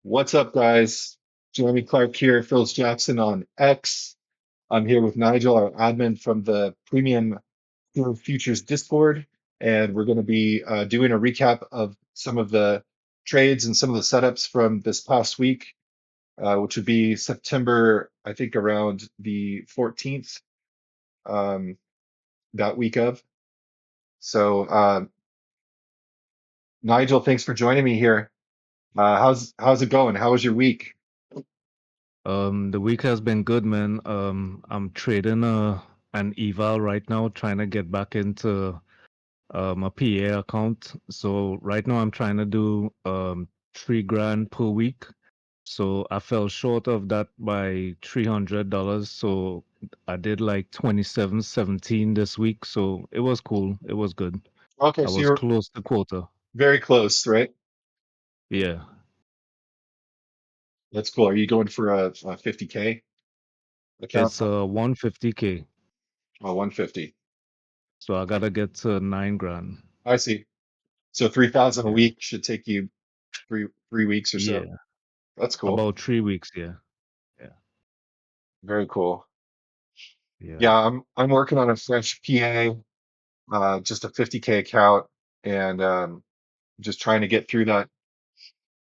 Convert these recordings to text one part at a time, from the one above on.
What's up, guys? Jeremy Clark here, Phil's Jackson on X. I'm here with Nigel, our admin from the Premium Pure Futures Discord, and we're going to be doing a recap of some of the trades and some of the setups from this past week, which would be September, I think, around the 14th, um, that week of. So, Nigel, thanks for joining me here. How's it going? How was your week? The week has been good, man. I'm trading an eval right now, trying to get back into a PA account. So right now I'm trying to do 3 grand per week. So I fell short of that by $300. So I did like 27.17 this week. So it was cool. It was good. Okay, I so was you're close to quota. very close, right? Yeah. That's cool. Are you going for a 50K account? It's 150K. Oh, 150. So I gotta get to 9 grand. I see. So 3,000 a Yeah. week should take you three weeks or so. Yeah. That's cool. About 3 weeks, yeah. Yeah. Very cool. Yeah. Yeah, I'm working on a fresh PA, just a 50K account, and just trying to get through that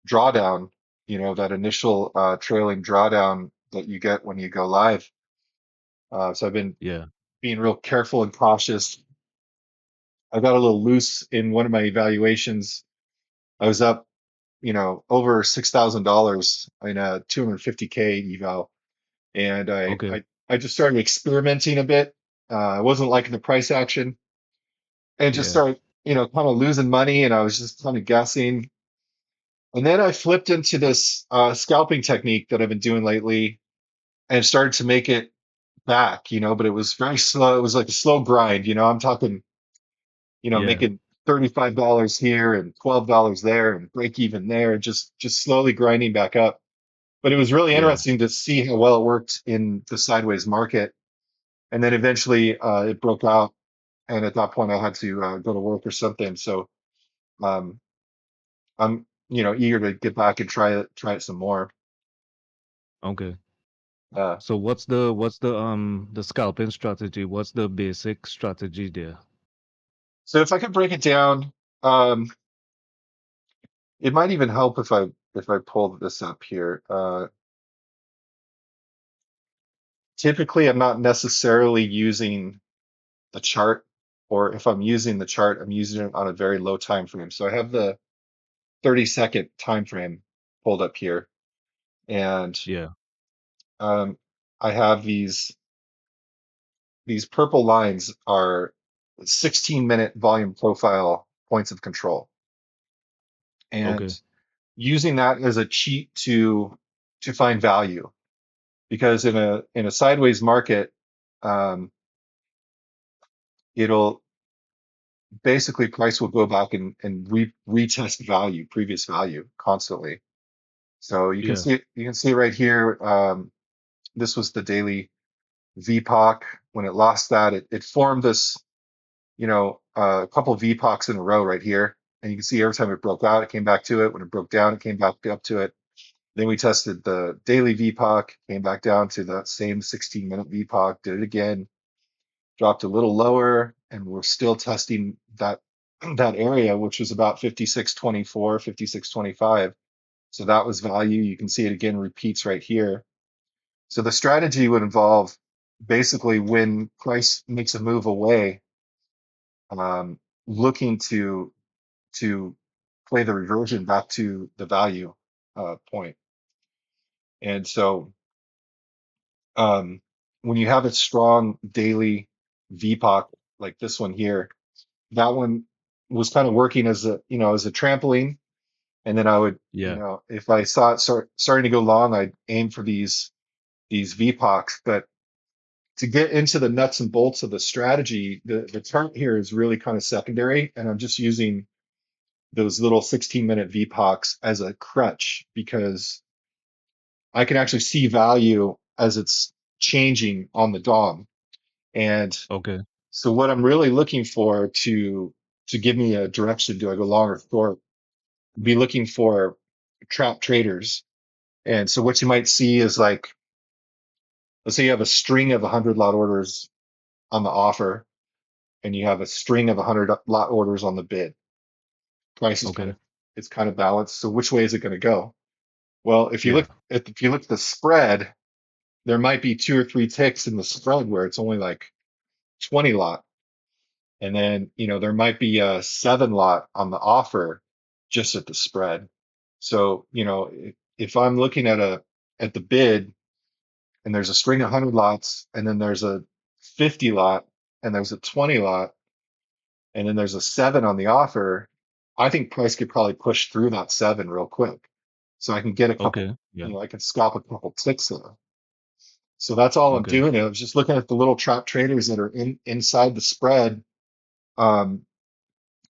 drawdown, that initial trailing drawdown that you get when you go live. So I've been Yeah. being real careful and cautious. I got a little loose in one of my evaluations. I was up over $6,000 in a 250K eval. And I, Okay. I, I just started experimenting a bit. I wasn't liking the price action and just Yeah. started, kind of losing money. And I was just kind of guessing. And then I flipped into this scalping technique that I've been doing lately and started to make it back, but it was very slow. It was like a slow grind. I'm talking, Yeah. making $35 here and $12 there and break even there, and just slowly grinding back up. But it was really Yeah. interesting to see how well it worked in the sideways market. And then eventually it broke out, and at that point I had to go to work or something. So um, I'm eager to get back and try it some more. Okay. Uh, So what's the scalping strategy? What's the basic strategy there? so if I could break it down, um, it might even help if I pull this up here. Typically, I'm not necessarily using the chart, or if I'm using the chart, I'm using it on a very low time frame. So I have the 30-second time frame pulled up here, and Yeah. um, I have these purple lines are 16-minute volume profile points of control, and Okay. using that as a cheat to find value, because in a sideways market, um, it'll basically price will go back and retest value, previous value constantly. So Yeah. you can see right here. This was the daily VPOC. When it lost that, it formed this, a couple of VPOCs in a row right here. And you can see every time it broke out, it came back to it. When it broke down, it came back up to it. Then we tested the daily VPOC, came back down to that same 16-minute VPOC, did it again, dropped a little lower, and we're still testing that area, which was about 56.24, 56.25. So that was value. You can see it again repeats right here. So the strategy would involve basically when price makes a move away, looking to play the reversion back to the value point. And so when you have a strong daily VPOC like this one here, that one was kind of working as a trampoline. And then I would, Yeah. if I saw it starting to go long, I'd aim for these VPOCs. But to get into the nuts and bolts of the strategy, the chart here is really kind of secondary, and I'm just using those little 16-minute VPOCs as a crutch because I can actually see value as it's changing on the DOM. And Okay. so what I'm really looking for to give me a direction, do I go long or short? Be looking for trap traders. And so what you might see is like, let's say you have a string of 100 lot orders on the offer, and you have a string of 100 lot orders on the bid. Price is Okay. it's kind of balanced. So which way is it going to go? Well, Yeah. if you look at the spread, there might be 2 or 3 ticks in the spread where it's only like 20 lot. And then, there might be a 7 lot on the offer just at the spread. So, if I'm looking at the bid and there's a string of 100 lots and then there's a 50 lot and there's a 20 lot and then there's a 7 on the offer, I think price could probably push through that 7 real quick. So I can get a couple, Okay. Yeah. I can scalp a couple ticks there. So that's all I'm Okay. doing. I was just looking at the little trap traders that are inside the spread, um,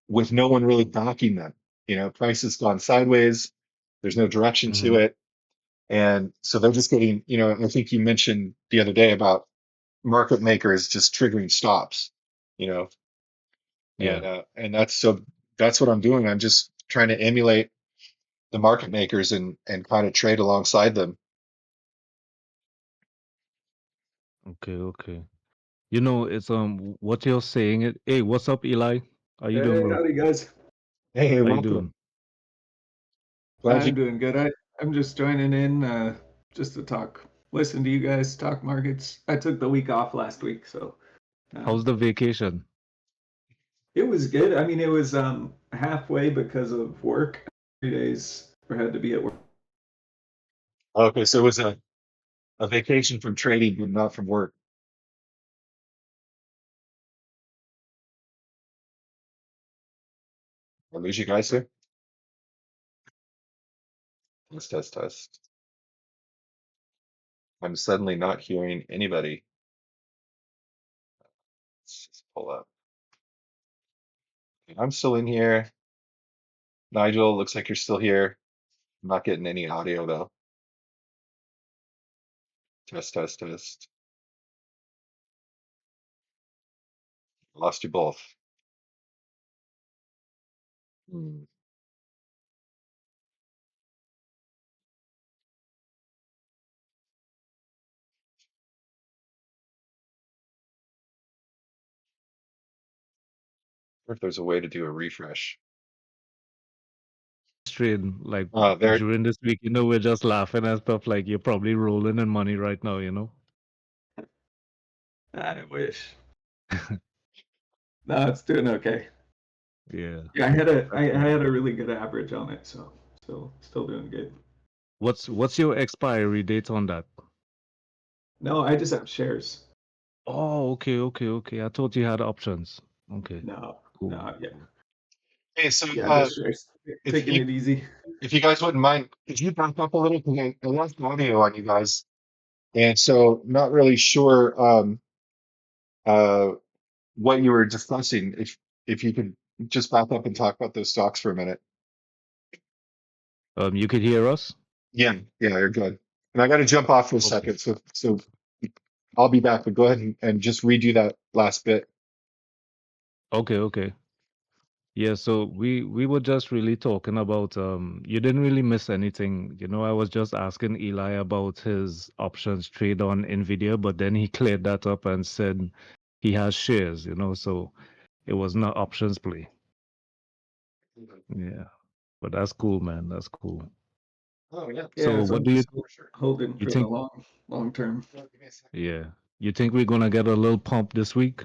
with no one really backing them. Price has gone sideways. There's no direction to Hmm. it. And so they're just getting, I think you mentioned the other day about market makers just triggering stops, you know, Yeah. and that's what I'm doing. I'm just trying to emulate the market makers and kind of trade alongside them. Okay. Okay. It's what you're saying. Hey, what's up, Eli? How you doing, Hey, bro? howdy guys. Hey, How you welcome. doing? Glad you. I'm doing good. I'm just joining in just to talk, listen to you guys talk markets. I took the week off last week, so How's um, the vacation? it was good. I mean, it was halfway because of work. 3 days I had to be at work. Okay, so it was a vacation from trading, but not from work. I lose you guys there? Test, test, test. I'm suddenly not hearing anybody. Let's just pull up. I'm still in here. Nigel, looks like you're still here. I'm not getting any audio though. Test, test, test. Lost you both. Hmm. Wonder if there's a way to do a refresh. Trade like There. during this week, we're just laughing and stuff. Like you're probably rolling in money right now. I wish. No, it's doing okay. Yeah. Yeah, I That's had good. a really good average on it, so still doing good. What's your expiry date on that? No, I just have shares. Oh, okay, okay, okay. I thought you had options. Okay, No, cool, no, yeah, cool. Hey, so yeah, just shares. if Taking you it easy. if you guys wouldn't mind, could you back up a little because I lost audio on you guys, and so not really sure uh what you were discussing. If you could just back up and talk about those stocks for a minute. You could hear us? Yeah, yeah, you're good. And I got to jump off for a Okay. second, so I'll be back. But go ahead and just redo that last bit. Okay, okay. Yeah, so we were just really talking about you didn't really miss anything. I was just asking Eli about his options trade on Nvidia, but then he cleared that up and said he has shares, so it was not options play. Yeah. But that's cool, man. That's cool. Oh yeah. So Yeah, so what I'm do you just For sure. holding you for the think long term. Yeah, give me a second. yeah. You think we're gonna get a little pump this week?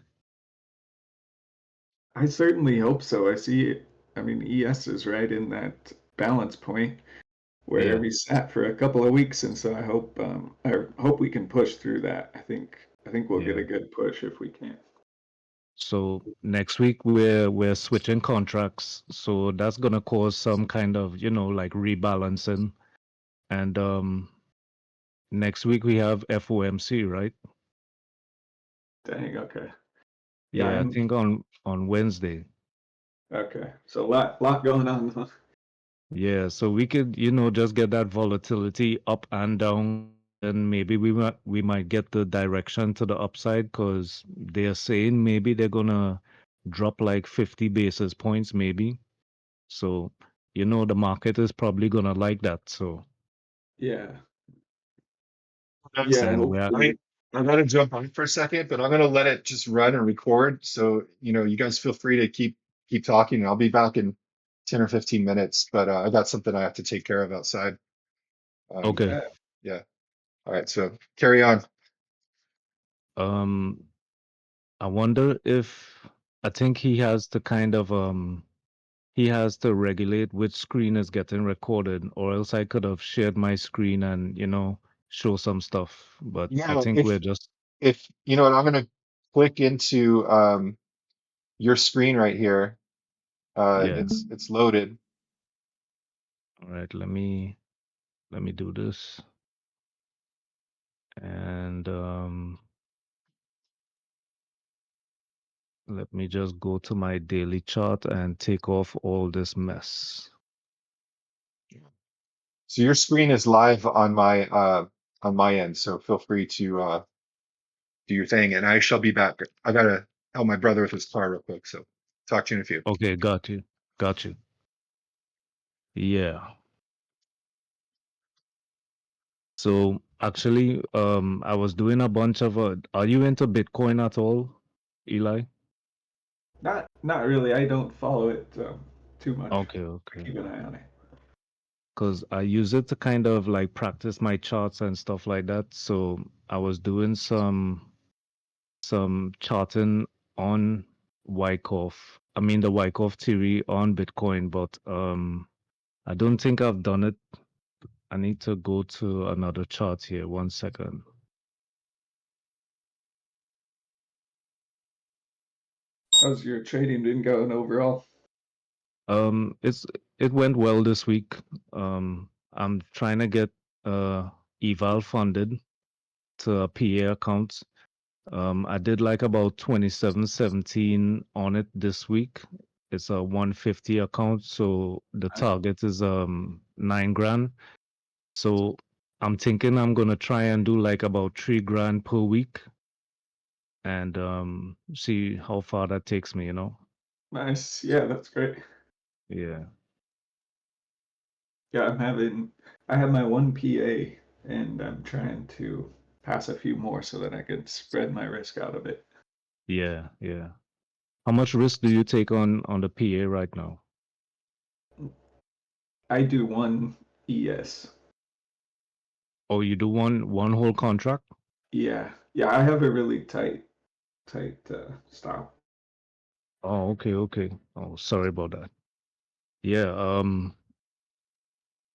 I certainly hope so. I see, I mean, ES is right in that balance point where Yeah. we sat for a couple of weeks, and so I hope we can push through that. I think we'll get Yeah. a good push if we can. So next week we're switching contracts. So that's gonna cause some kind of, like rebalancing. And next week we have FOMC, right? Dang, okay. Yeah, Yeah, I think on Wednesday. okay. So a lot going on, huh? Yeah, so we could, just get that volatility up and down, and maybe we might get the direction to the upside because they're saying maybe they're gonna drop like 50 basis points, maybe. So, the market is probably gonna like that. So, Yeah. Yeah, and we're hopefully. I gotta jump on for a second, but I'm gonna let it just run and record. So, you guys feel free to keep talking. I'll be back in 10 or 15 minutes, but I got something I have to take care of outside. okay. Yeah. All right, so carry on. Um, I wonder if I think he has to kind of he has to regulate which screen is getting recorded, or else I could have shared my screen and show some stuff. But I Yeah, think we're just if you know what, I'm gonna click into your screen right here. yeah. It's loaded. All right, let me do this. And let me just go to my daily chart and take off all this mess. So your screen is live on my end, so feel free to do your thing, and I shall be back. I gotta help my brother with his car real quick, so talk to you in a few. Okay, got you. Got you. Yeah. So actually, I was doing a bunch of are you into Bitcoin at all, Eli? Not really. I don't follow it too much. Okay, I okay. keep an eye on it. Because I use it to kind of like practice my charts and stuff like that. So I was doing some charting on Wyckoff. I mean the Wyckoff theory on Bitcoin, but I don't think I've done it. I need to go to another chart here. 1 second. How's your trading been going overall? It's it went well this week. I'm trying to get eval funded to a PA account. I did like about 2717 on it this week. It's a 150 account, so the target is 9 grand. So I'm thinking I'm gonna try and do like about 3 grand per week and see how far that takes me, Nice. Yeah, that's great. Yeah. Yeah, I have my one PA and I'm trying to pass a few more so that I can spread my risk out a bit. Yeah, yeah. How much risk do you take on the PA right now? I do one ES. Oh, you do one whole contract? Yeah. Yeah, I have a really tight style. Oh, okay, okay. Oh, sorry about that. Yeah,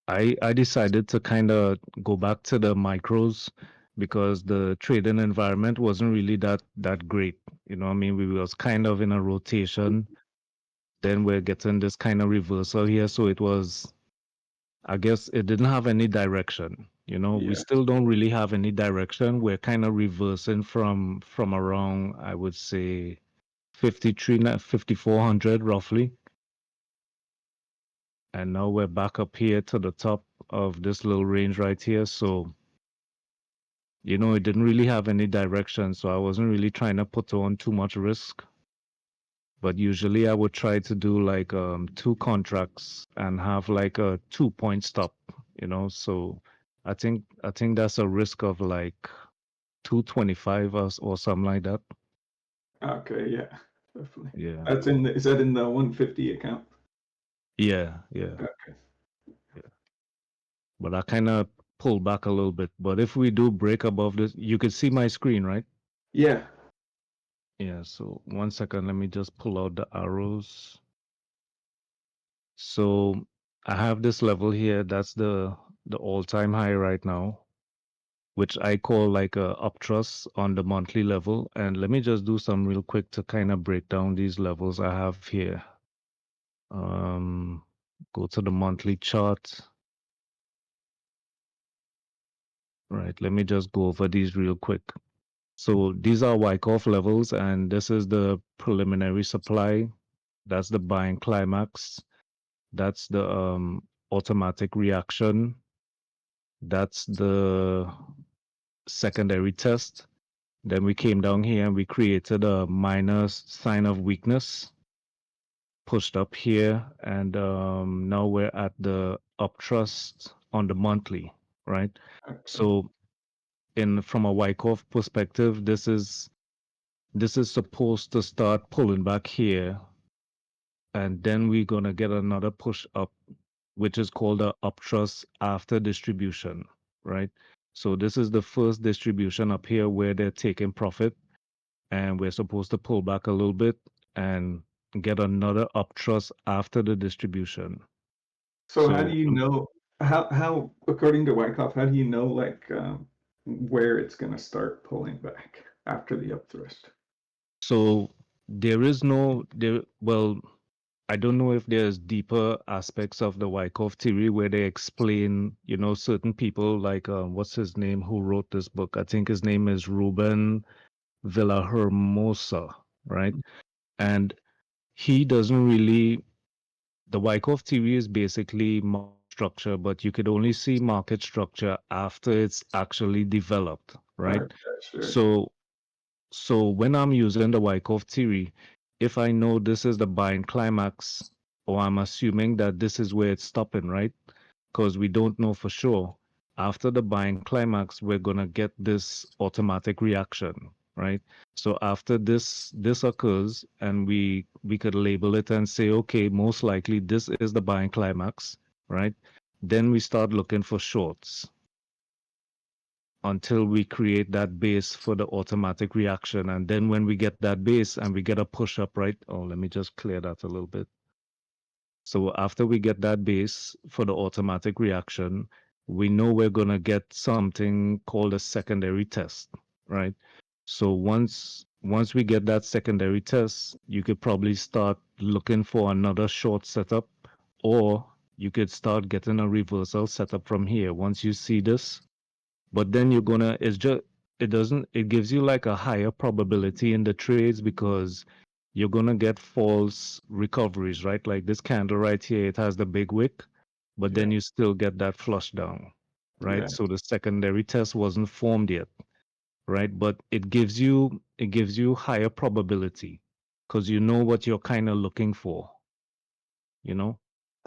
I decided to kind of go back to the micros because the trading environment wasn't really that great. I mean, we was kind of in a rotation. Then we're getting this kind of reversal here, so it was, I guess, it didn't have any direction. We Yeah. still don't really have any direction. We're kind of reversing from around, I would say, 5400 roughly. And now we're back up here to the top of this little range right here. So, it didn't really have any direction. So I wasn't really trying to put on too much risk. But usually I would try to do like two contracts and have like a 2 point stop. So I think that's a risk of like 225 or something like that. Okay, yeah. Definitely. Yeah. Is that in the 150 account? Yeah, yeah. Okay. But I kind of pull back a little bit. But if we do break above this, you can see my screen, right? Yeah. Yeah, so 1 second, let me just pull out the arrows. So I have this level here, that's the all-time high right now, which I call like a uptrust on the monthly level. And let me just do some real quick to kind of break down these levels I have here. Go to the monthly chart. Right, let me just go over these real quick. So these are Wyckoff levels, and this is the preliminary supply. That's the buying climax. That's the automatic reaction. That's the secondary test. Then we came down here and we created a minor sign of weakness, pushed up here, and now we're at the uptrust on the monthly, right? Okay. So in from a Wyckoff perspective, this is supposed to start pulling back here, and then we're gonna get another push up, which is called a uptrust after distribution, right? So this is the first distribution up here where they're taking profit, and we're supposed to pull back a little bit and get another uptrust after the distribution. So how do So you know how according to Wyckoff, how do you know like where it's gonna start pulling back after the upthrust? so there is no there. Well, I don't know if there's deeper aspects of the Wyckoff theory where they explain, certain people like what's his name who wrote this book. I think his name is Ruben Villahermosa, right? And he doesn't really. The Wyckoff theory is basically market structure, but you could only see market structure after it's actually developed, right? Okay, sure. So when I'm using the Wyckoff theory, if I know this is the buying climax, or I'm assuming that this is where it's stopping, right? Because we don't know for sure. After the buying climax, we're gonna get this automatic reaction, right? So after this occurs, and we could label it and say, okay, most likely this is the buying climax, right? Then we start looking for shorts until we create that base for the automatic reaction. And then when we get that base and we get a push up, right? Oh, let me just clear that a little bit. So after we get that base for the automatic reaction, we know we're going to get something called a secondary test, right? So once we get that secondary test, you could probably start looking for another short setup, or you could start getting a reversal setup from here. Once you see this, but then you're gonna it's just it gives you like a higher probability in the trades because you're gonna get false recoveries, right? Like this candle right here, it has the big wick, but then Yeah. you still get that flush down, right? Yeah. So the secondary test wasn't formed yet, right? But it gives you higher probability because you know what you're kind of looking for, you know?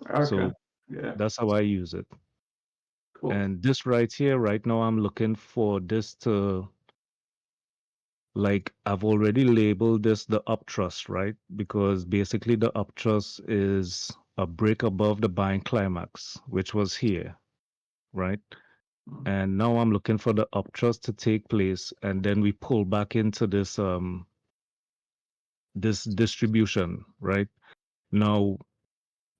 Okay. So Yeah. that's how I use it. Cool. And this right here, right now, I'm looking for this to, like, I've already labeled this the uptrust, right? Because basically the uptrust is a break above the buying climax, which was here, right? Mm. And now I'm looking for the uptrust to take place, and then we pull back into this distribution, right? Now,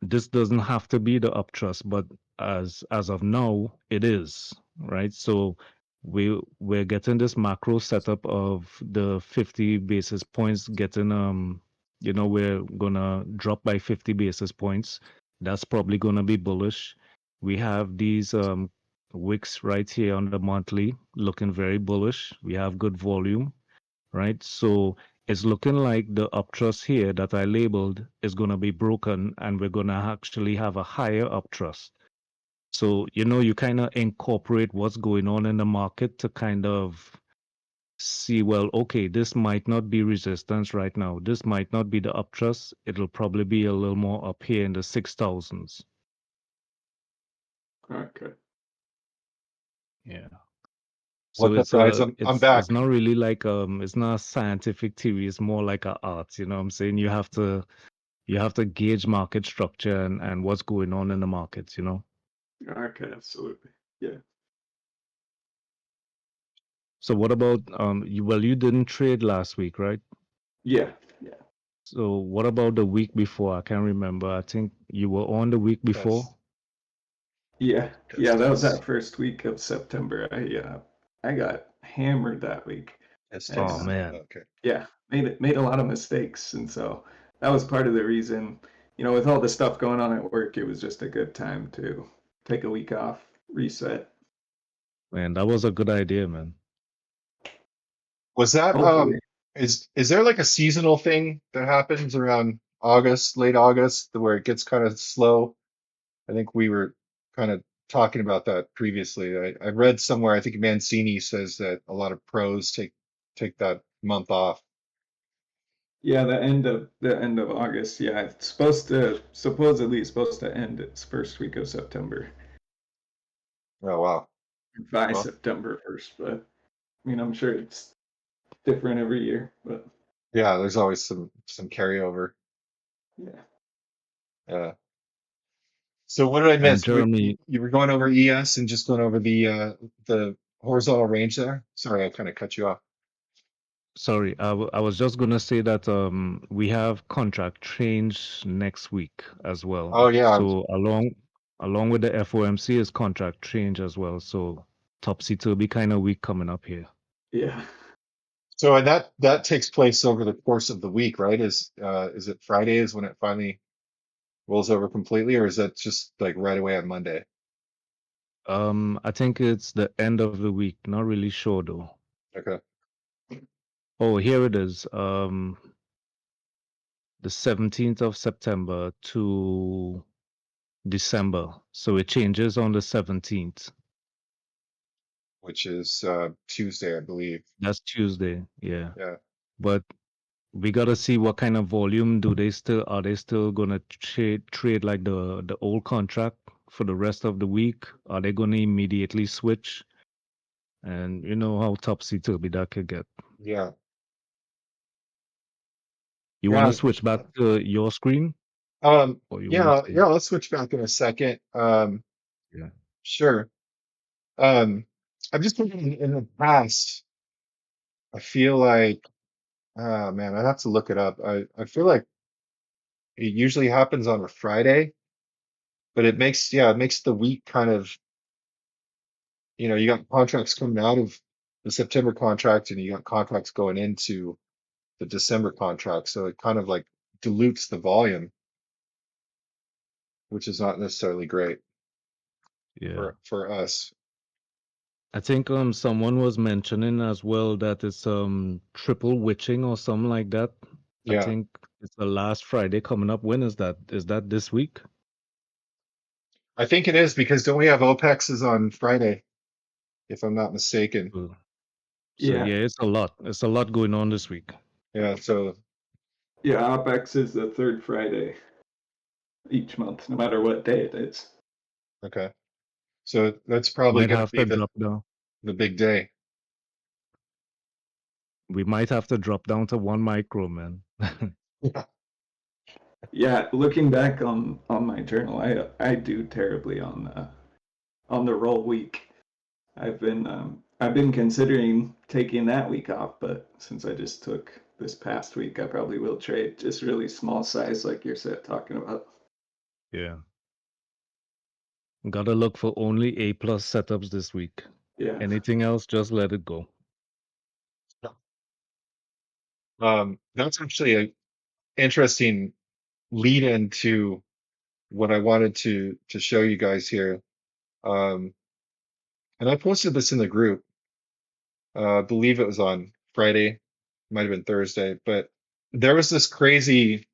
this doesn't have to be the uptrust, but as of now, it is, right? So we're getting this macro setup of the 50 basis points getting we're gonna drop by 50 basis points. That's probably gonna be bullish. We have these wicks right here on the monthly looking very bullish. We have good volume, right? So it's looking like the uptrust here that I labeled is going to be broken, and we're going to actually have a higher uptrust. So, you kind of incorporate what's going on in the market to kind of see, well, okay, this might not be resistance right now. This might not be the uptrust. It'll probably be a little more up here in the 6,000s. Okay. Yeah. So What's up, guys? I'm back. it's not really like it's not a scientific theory. It's more like a art. You know what I'm saying? You have to gauge market structure and what's going on in the markets, Okay, absolutely. Yeah. So what about you didn't trade last week, right? Yeah. Yeah. So what about the week before? I can't remember. I think you were on the week before. Test, Yeah. Yeah, test, that was that test, first week of September. I got hammered that week. test, And Oh test. man. Okay. yeah, made a lot of mistakes, and so that was part of the reason. With all the stuff going on at work, it was just a good time to take a week off, reset. Man, that was a good idea, man. Was that Hopefully, is there like a seasonal thing that happens around August, late August, where it gets kind of slow? I think we were kind of talking about that previously. I read somewhere, I think Mancini says that a lot of pros take that month off. yeah, the end of August. Yeah, it's supposedly supposed to end its first week of September Oh wow. by Well, September 1st, but I mean, I'm sure it's different every year, but Yeah, there's always some carryover. yeah. Yeah. So what did I And miss? Jeremy, You were going over ES and just going over the horizontal range there. Sorry, I kind of cut you off. sorry, I was just gonna say that we have contract change next week as well. Oh yeah. So along with the FOMC is contract change as well. So topsy-turvy kind of week coming up here. Yeah. So and that takes place over the course of the week, right? Is it Friday is when it finally rolls over completely, or is that just like right away on Monday? I think it's the end of the week. Not really sure though. Okay. Oh, here it is. The 17th of September to December. So it changes on the 17th. Which is Tuesday, I believe. That's Tuesday. Yeah. Yeah. But we gotta see what kind of volume do they still are they still gonna trade like the old contract for the rest of the week? Are they gonna immediately switch? And you know how topsy-turvy that could get. Yeah. You wanna Yeah. switch back to your screen or you wanna Yeah, stay? yeah, let's switch back in a second. Yeah. Sure. I'm just thinking in the past, I feel like, oh man, I have to look it up. I feel like it usually happens on a Friday, but it makes the week kind of, you got contracts coming out of the September contract and you got contracts going into the December contract. So it kind of like dilutes the volume, which is not necessarily great Yeah. for us. I think someone was mentioning as well that it's triple witching or something like that. I Yeah, think it's the last Friday coming up. When is that? Is that this week? I think it is because don't we have OPEX is on Friday, if I'm not mistaken. Uh, So Yeah. yeah, it's a lot. It's a lot going on this week. Yeah, so Yeah. OPEX is the third Friday each month, no matter what day it is. okay. So that's probably Might going to have be to the drop down. the big day. We might have to drop down to 1 micro, man. Yeah. Yeah. Looking back on my journal, I do terribly on the roll week. I've been considering taking that week off, but since I just took this past week, I probably will trade just really small size, like you're talking about. Yeah. Gotta look for only A plus setups this week. Yeah. Anything else, just let it go. That's actually an interesting lead into what I wanted to show you guys here. Um, and I posted this in the group. I believe it was on Friday, might have been Thursday, but there was this crazy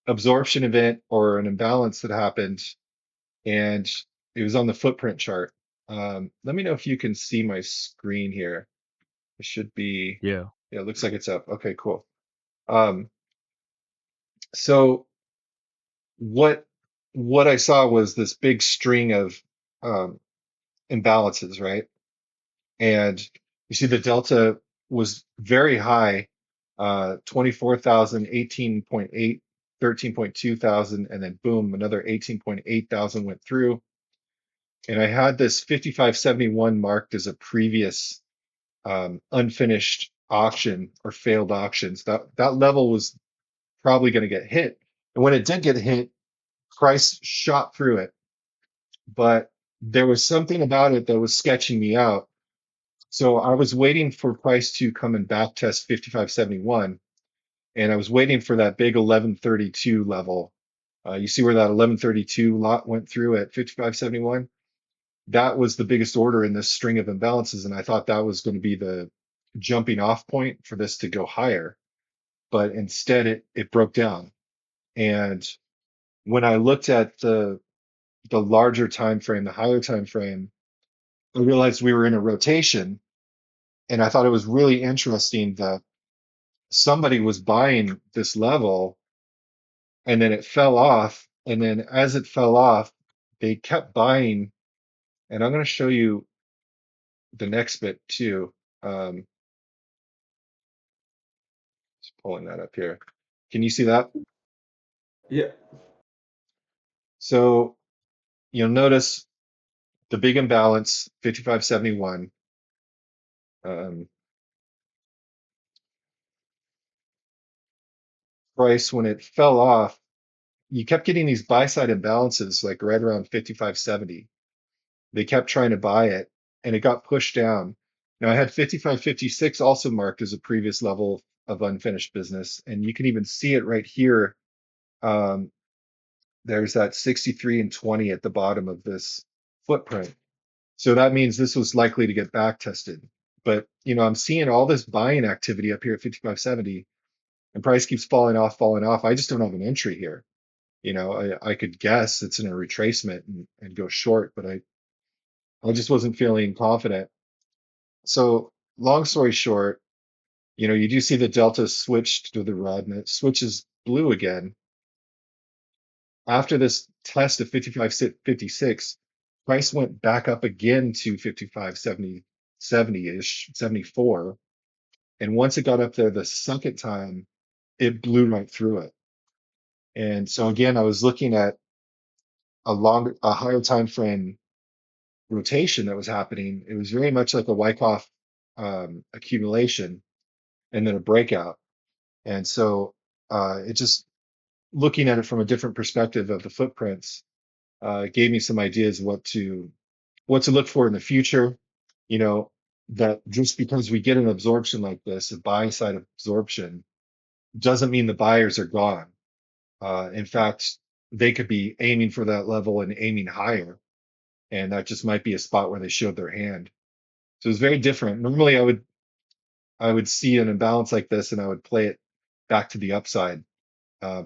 absorption event or an imbalance that happened, and it was on the footprint chart. Let me know if you can see my screen here. It should be, Yeah. yeah, it looks like it's up. Okay, cool. Um, so what what I saw was this big string of um, imbalances, right? And you see the delta was very high, 24,000, 18.8, 13.2 thousand, and then boom, another 18.8 thousand went through. And I had this 5571 marked as a previous unfinished auction or failed auctions. That level was probably going to get hit. And when it did get hit, price shot through it. But there was something about it that was sketching me out. So I was waiting for price to come and back test 5571, and I was waiting for that big 1132 level. You see where that 1132 lot went through at 5571? That was the biggest order in this string of imbalances, and I thought that was going to be the jumping off point for this to go higher. But instead, it broke down. And when I looked at the larger time frame, the higher time frame, I realized we were in a rotation, and I thought it was really interesting that somebody was buying this level and then it fell off. And then as it fell off, they kept buying. And I'm going to show you the next bit too. Um, just pulling that up here. Can you see that? Yeah. So you'll notice the big imbalance, 55.71. Price, when it fell off, you kept getting these buy side imbalances like right around 55.70. They kept trying to buy it and it got pushed down. Now I had 55.56 also marked as a previous level of unfinished business. And you can even see it right here. Um, there's that 63 and 20 at the bottom of this footprint. So that means this was likely to get back tested. But I'm seeing all this buying activity up here at 55.70 and price keeps falling off, falling off. I just don't have an entry here. I could guess it's in a retracement and go short, but I just wasn't feeling confident. So long story short, you do see the delta switched to the red and it switches blue again. After this test of 55.56, price went back up again to 55.70, 70-ish, 74. And once it got up there the second time, it blew right through it. And so again, I was looking at a higher time frame rotation that was happening. It was very much like a Wyckoff accumulation and then a breakout. And so it just looking at it from a different perspective of the footprints gave me some ideas what to look for in the future. You know, that just because we get an absorption like this, a buy side absorption, doesn't mean the buyers are gone. In fact, they could be aiming for that level and aiming higher, and that just might be a spot where they showed their hand. So it's very different. Normally, I would see an imbalance like this, and I would play it back to the upside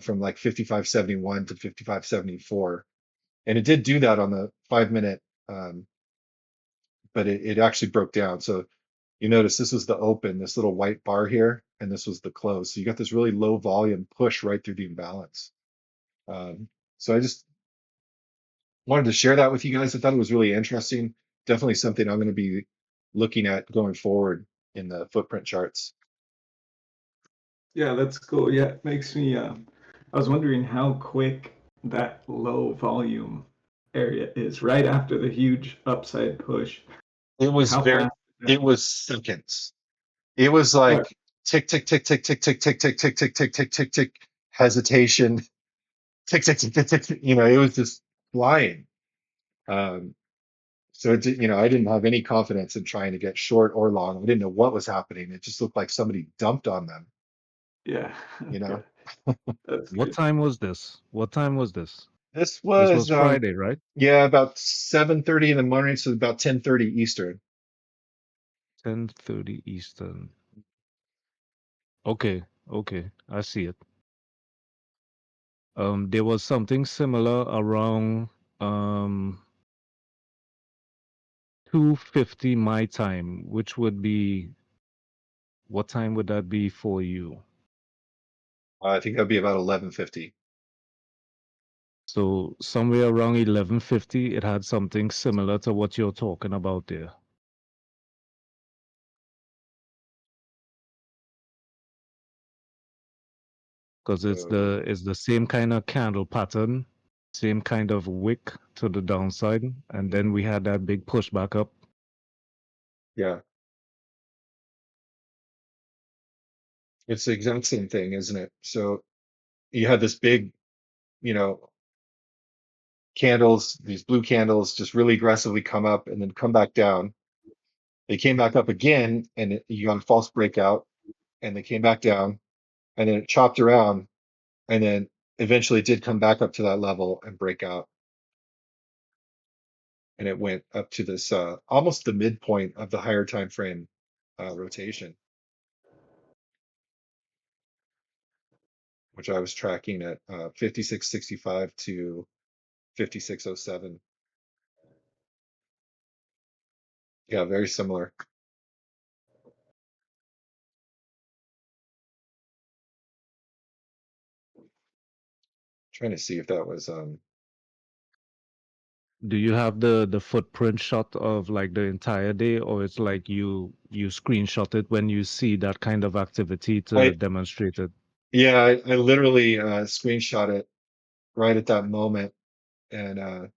from like 55.71 to 55.74, and it did do that on the 5 minute, um, but it actually broke down. So you notice this was the open, this little white bar here, and this was the close. So you got this really low volume push right through the imbalance. So I just wanted to share that with you guys. I thought it was really interesting. Definitely something I'm going to be looking at going forward in the footprint charts. Yeah, that's cool. Yeah, it makes me I was wondering how quick that low volume area is right after the huge upside push. It was How very, fast is that? it was seconds. It was Oh, like tick, tick, tick, tick, tick, tick, tick, tick, tick, tick, tick, tick, tick, tick, hesitation, tick, tick, tick, tick, tick, tick. It was just flying. Um, so I didn't have any confidence in trying to get short or long. I didn't know what was happening. It just looked like somebody dumped on them, yeah. you know. Okay. That's What good. time was this? What time was this? This This was was Friday, right? yeah, about 7:30 in the morning, so about 10:30 Eastern. 10:30 Eastern. Okay, okay, I see it. There was something similar around um 2:50 my time, which would be what time would that be for you? I think that'd be about 11:50. So somewhere around 11:50, it had something similar to what you're talking about there. Because it's So the same kind of candle pattern, same kind of wick to the downside, and then we had that big push back up. yeah, it's the exact same thing, isn't it? So you had this big, you know, candles, these blue candles just really aggressively come up and then come back down. They came back up again, and you got a false breakout, and they came back down, and then it chopped around, and then eventually it did come back up to that level and break out, and it went up to this almost the midpoint of the higher time frame rotation, which I was tracking at 56.65 to 56.07. Yeah, very similar. Trying to see if that was do you have the footprint shot of like the entire day, or it's like you screenshot it when you see that kind of activity to I demonstrate it? yeah, I literally screenshot it right at that moment, and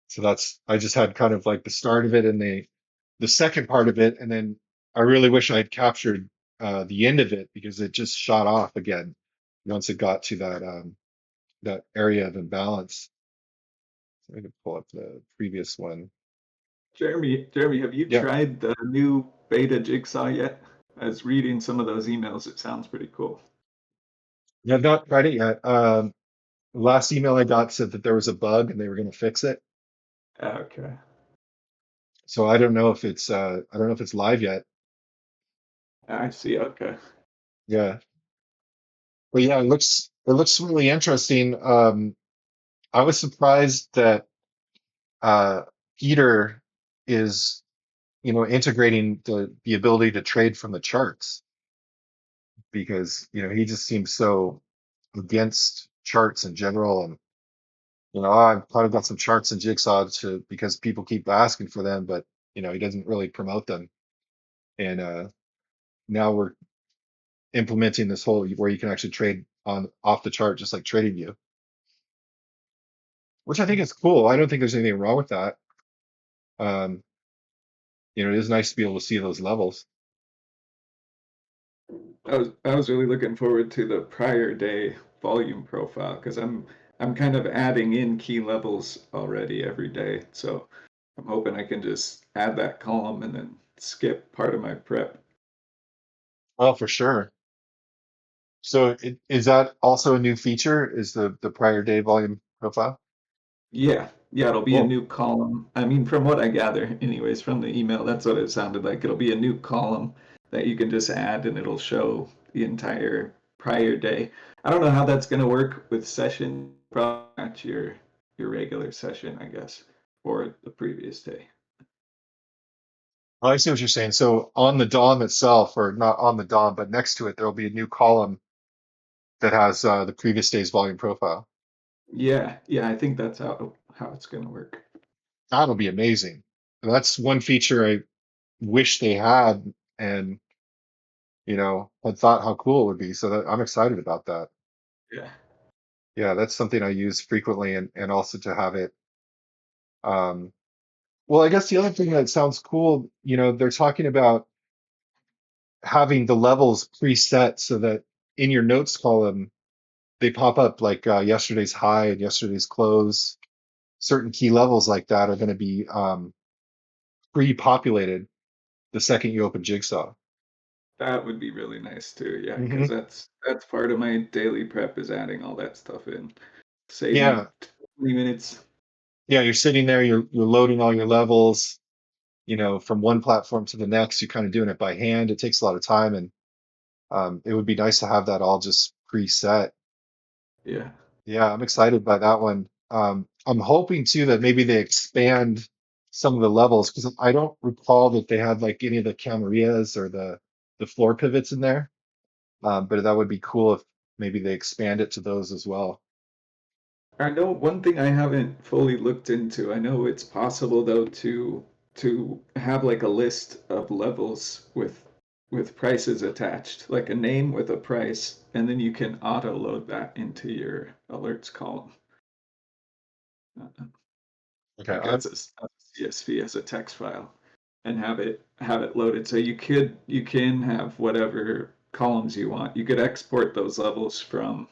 so that's I just had kind of like the start of it and the second part of it, and then I really wish I had captured the end of it because it just shot off again once it got to that area of imbalance. So I can pull up the previous one. Jeremy, have you Yeah, tried the new beta jigsaw yet? I was reading some of those emails. It sounds pretty cool. I've not tried it yet. Last email I got said that there was a bug and they were going to fix it. Okay. So I don't know if it's live yet. I see. Okay. Yeah. But yeah, it looks really interesting. I was surprised that Peter is, integrating the ability to trade from the charts because, he just seems so against charts in general. And, I've kind of got some charts in Jigsaw because people keep asking for them, but, he doesn't really promote them. And now we're implementing this whole where you can actually trade on off the chart, just like TradingView, which I think is cool. I don't think there's anything wrong with that. Um, it is nice to be able to see those levels. I was really looking forward to the prior day volume profile because I'm kind of adding in key levels already every day. So I'm hoping I can just add that column and then skip part of my prep. Oh, for sure. So is that also a new feature? Is the prior day volume profile? Yeah, it'll be a Cool. new column. I mean, from what I gather, anyways, from the email, that's what it sounded like. It'll be a new column that you can just add and it'll show the entire prior day. I don't know how that's going to work with session, probably not your regular session, I guess, or the previous day. Oh, I see what you're saying. So on the DOM itself, or not on the DOM, but next to it, there'll be a new column that has the previous day's volume profile. Yeah, I think that's how it's going to work. That'll be amazing. That's one feature I wish they had, and had thought how cool it would be. So I'm excited about that. Yeah. Yeah, that's something I use frequently, and also to have it. Um, well, I guess the other thing that sounds cool, they're talking about having the levels preset so that in your notes column they pop up like yesterday's high and yesterday's close. Certain key levels like that are going to be pre-populated the second you open Jigsaw. That would be really nice too. Yeah, Hmm. because that's part of my daily prep is adding all that stuff in. Save me Yeah, 20 minutes. yeah, you're sitting there, you're loading all your levels, from one platform to the next. You're kind of doing it by hand. It takes a lot of time, and it would be nice to have that all just preset. Yeah. Yeah, I'm excited by that one. I'm hoping too that maybe they expand some of the levels because I don't recall that they had like any of the camarillas or the floor pivots in there. But that would be cool if maybe they expand it to those as well. I know one thing I haven't fully looked into. I know it's possible though to have like a list of levels with prices attached, like a name with a price, and then you can auto load that into your alerts column. Uh, Okay, like as a CSV as a text file and have it loaded. So you can have whatever columns you want. You could export those levels from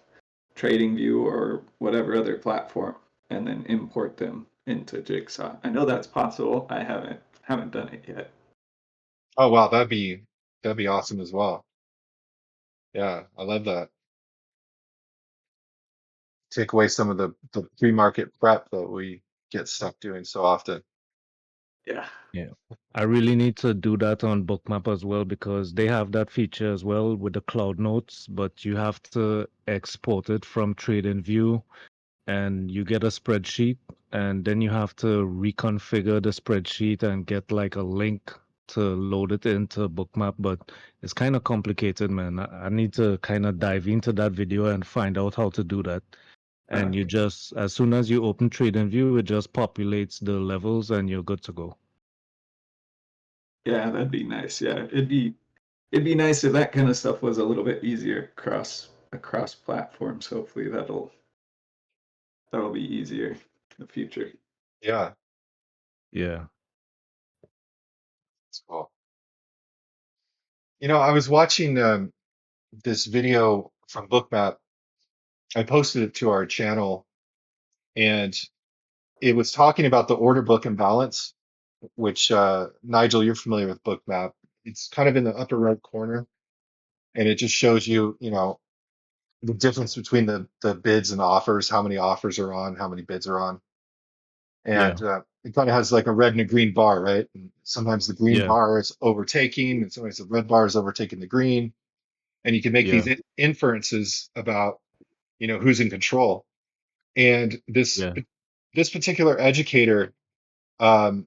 TradingView or whatever other platform and then import them into Jigsaw. I know that's possible. I haven't done it yet. oh wow, that'd be awesome as well. Yeah, I love that. Take away some of the pre-market prep that we get stuck doing so often. Yeah. Yeah. I really need to do that on Bookmap as well because they have that feature as well with the cloud notes, but you have to export it from TradingView and you get a spreadsheet and then you have to reconfigure the spreadsheet and get like a link to load it into Bookmap. But it's kind of complicated, man. I need to kind of dive into that video and find out how to do that. and you just, as soon as you open TradingView, it just populates the levels and you're good to go. Yeah, that'd be nice. Yeah, it'd be nice if that kind of stuff was a little bit easier across platforms. Hopefully that'll be easier in the future. Yeah, Yeah. it's cool. I was watching this video from Bookmap. I posted it to our channel, and it was talking about the order book imbalance, which Nigel, you're familiar with Bookmap. It's kind of in the upper right corner, and it just shows you, the difference between the bids and offers, how many offers are on, how many bids are on. Yeah. And it kind of has like a red and a green bar, right? And sometimes the green Yeah. bar is overtaking, and sometimes the red bar is overtaking the green. And you can make these Yeah. inferences about, who's in control. And this Yeah. this particular educator, um,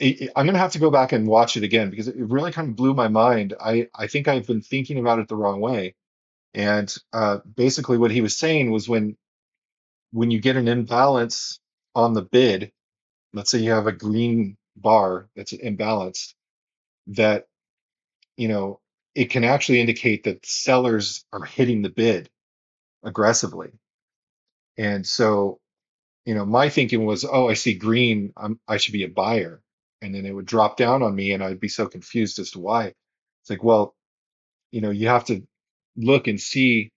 I'm gonna have to go back and watch it again because it really kind of blew my mind. I think I've been thinking about it the wrong way. And basically, what he was saying was when you get an imbalance on the bid, let's say you have a green bar that's imbalanced, that you know it can actually indicate that sellers are hitting the bid aggressively. And so, my thinking was, oh, I see green, I should be a buyer. And then it would drop down on me, and I'd be so confused as to why. It's like, well, you have to look and see,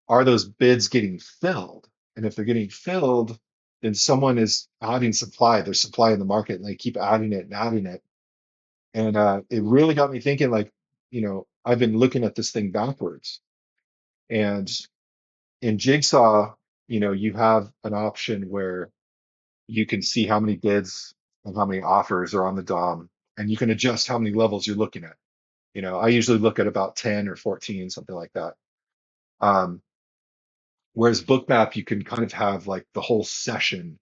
are those bids getting filled? And if they're getting filled, then someone is adding supply. There's supply in the market, and they keep adding it and adding it. And it really got me thinking, like, I've been looking at this thing backwards. And in Jigsaw, you have an option where you can see how many bids and how many offers are on the DOM, and you can adjust how many levels you're looking at. I usually look at about 10 or 14, something like that. Um, Whereas Bookmap, you can kind of have like the whole session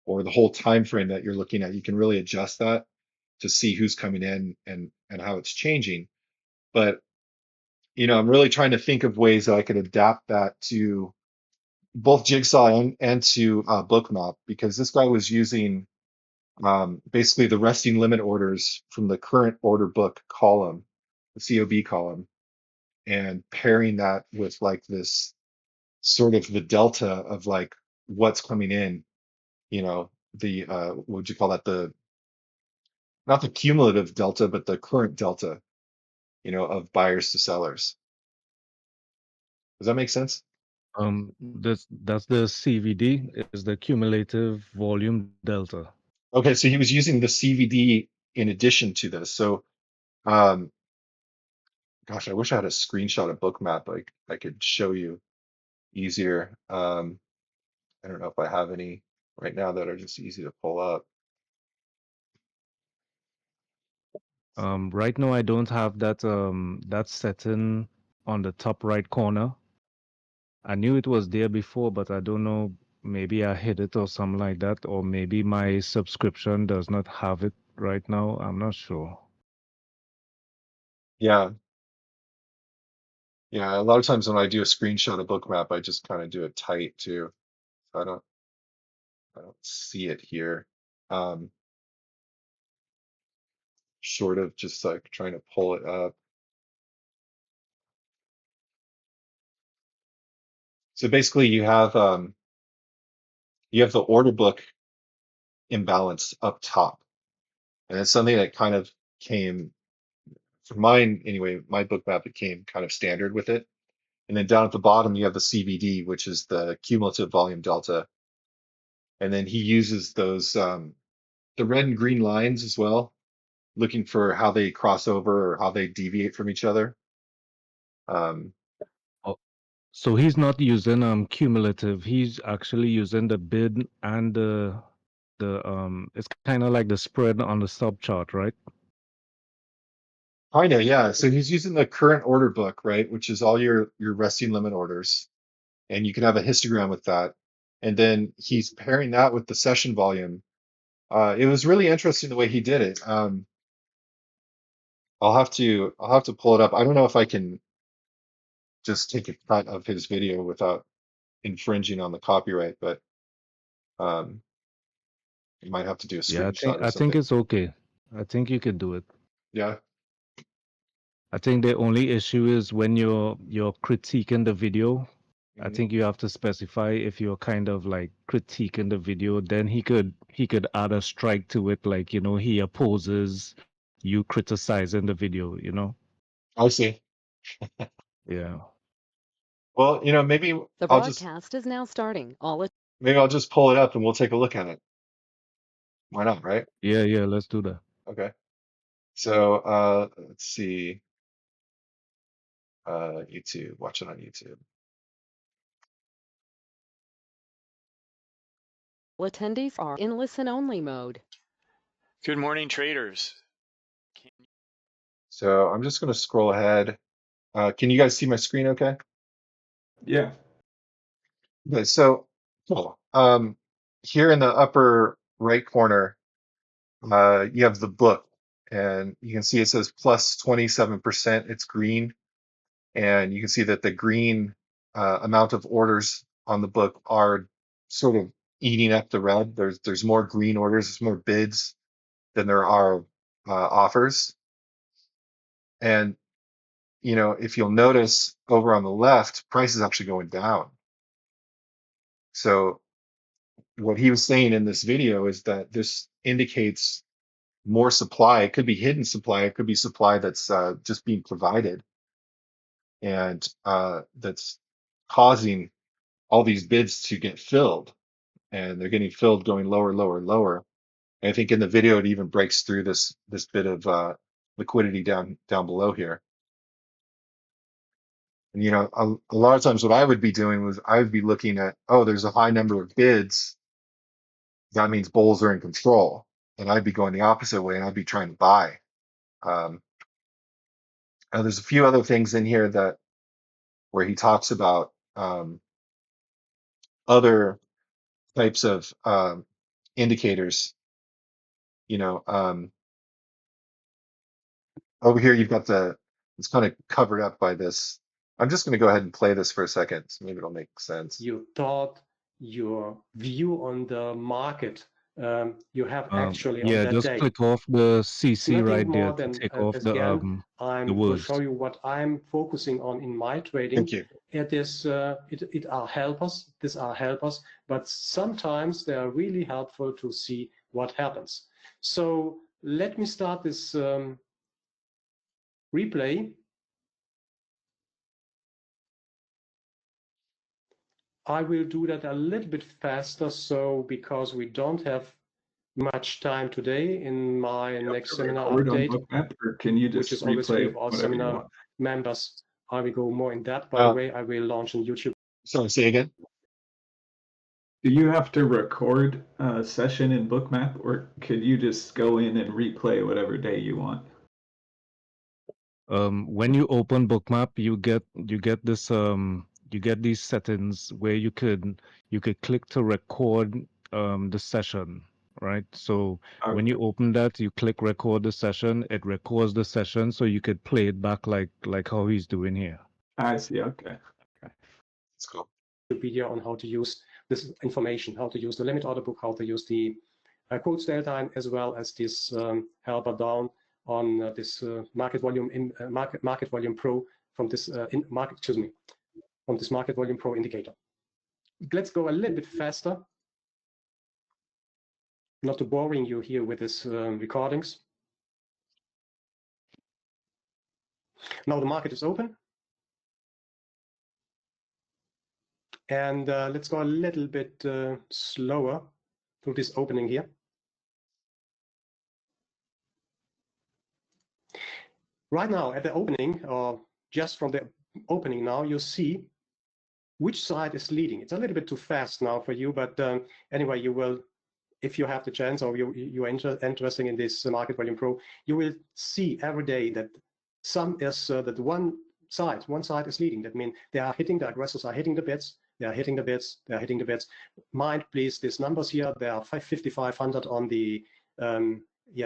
or the whole time frame that you're looking at. You can really adjust that to see who's coming in and how it's changing. But I'm really trying to think of ways that I could adapt that to both Jigsaw and to Bookmap, because this guy was using basically the resting limit orders from the current order book column, the COB column, and pairing that with like this sort of the delta of like what's coming in, the what would you call that? The not the cumulative delta, but the current delta, of buyers to sellers. Does that make sense? That's the CVD, is the cumulative volume delta. Okay, so he was using the CVD in addition to this. So, um, gosh, I wish I had a screenshot of Bookmap like I could show you easier. I don't know if I have any right now that are just easy to pull up. Right now I don't have that setting on the top right corner. I knew it was there before, but I don't know, maybe I hid it or something like that, or maybe my subscription does not have it right now. I'm not sure. Yeah, yeah. A lot of times when I do a screenshot of Bookmap, I just kind of do it tight too. So I don't see it here. Um, Short of just like trying to pull it up. So basically, you have the order book imbalance up top, and it's something that kind of came for mine anyway. My Bookmap became kind of standard with it. And then down at the bottom, you have the CVD, which is the cumulative volume delta. And then he uses those the red and green lines as well, looking for how they cross over or how they deviate from each other. Um, Oh, so he's not using cumulative. He's actually using the bid and the it's kind of like the spread on the sub chart, right? Kind of, yeah. So he's using the current order book, right, which is all your resting limit orders, and you can have a histogram with that. And then he's pairing that with the session volume. It was really interesting the way he did it. I'll have to pull it up. I don't know if I can just take a cut of his video without. infringing on the copyright, but you might have to do a Yeah, screenshot or I think something. it's okay. I think you could do it. Yeah. I think the only issue is when you're critiquing the video. I Mhm. think you have to specify if you're kind of like critiquing the video, then he could add a strike to it, like, you know, he opposes you criticizing the video, you know? I see. Yeah. Well, maybe The I'll just broadcast is now starting. pull it up and we'll take a look at it. Why not, right? Yeah, let's do that. Okay. So let's see. YouTube, watch it on YouTube. Attendees are in listen-only mode. Good morning, traders. So I'm just going to scroll ahead. Can you guys see my screen okay? Yeah. Okay, so cool. Here in the upper right corner, you have the book, and you can see it says plus 27%. It's green, and you can see that the green amount of orders on the book are sort of eating up the red. There's more green orders, there's more bids than there are offers. And if you'll notice over on the left, price is actually going down. So what he was saying in this video is that this indicates more supply. It could be hidden supply. It could be supply that's just being provided, and that's causing all these bids to get filled. And they're getting filled going lower, lower, lower. And I think in the video it even breaks through this bit of liquidity down below here. And a lot of times what I would be doing was I would be looking at, oh, there's a high number of bids. That means bulls are in control. And I'd be going the opposite way, and I'd be trying to buy. Now there's a few other things in here where he talks about other types of indicators. Over here you've got it's kind of covered up by this. I'm just going to go ahead and play this for a second. So maybe it'll make sense. You thought your view on the market you have actually on Yeah, that just day. click off the CC Nothing right there more to than take off as the again, I will words. show you what I'm focusing on in my trading. Thank you. It is it are helpers. These are helpers, but sometimes they are really helpful to see what happens. So let me start this replay. I will do that a little bit faster, so because we don't have much time today in my next seminar update, Bookmap, or can you just which is always free replay of all whatever you seminar want? members. I will go more in that. By the way, I will launch on YouTube. Sorry, say again. Do you have to record a session in Bookmap, or could you just go in and replay whatever day you want? When you open Bookmap, you get this you get these settings where you could click to record the session, right? So when you open that, you click record the session, it records the session, so you could play it back like how he's doing here. I see. Okay. Let's go. Video on how to use this information, how to use the limit order book, how to use the quotes delta, as well as this helper down on this market volume in market volume pro from this from this market volume pro indicator. Let's go a little bit faster, not to boring you here with this recordings. Now the market is open, and let's go a little bit slower through this opening here. Right now at the opening, or just from the opening now, you see which side is leading. It's a little bit too fast now for you, but anyway, you will, if you have the chance or you are interested in this Market Volume Pro, you will see every day that that one side is leading. That means they are hitting, the aggressors are hitting the bids, they are hitting the bids, they are hitting the bids. Mind please, these numbers here, there are 5,500 on the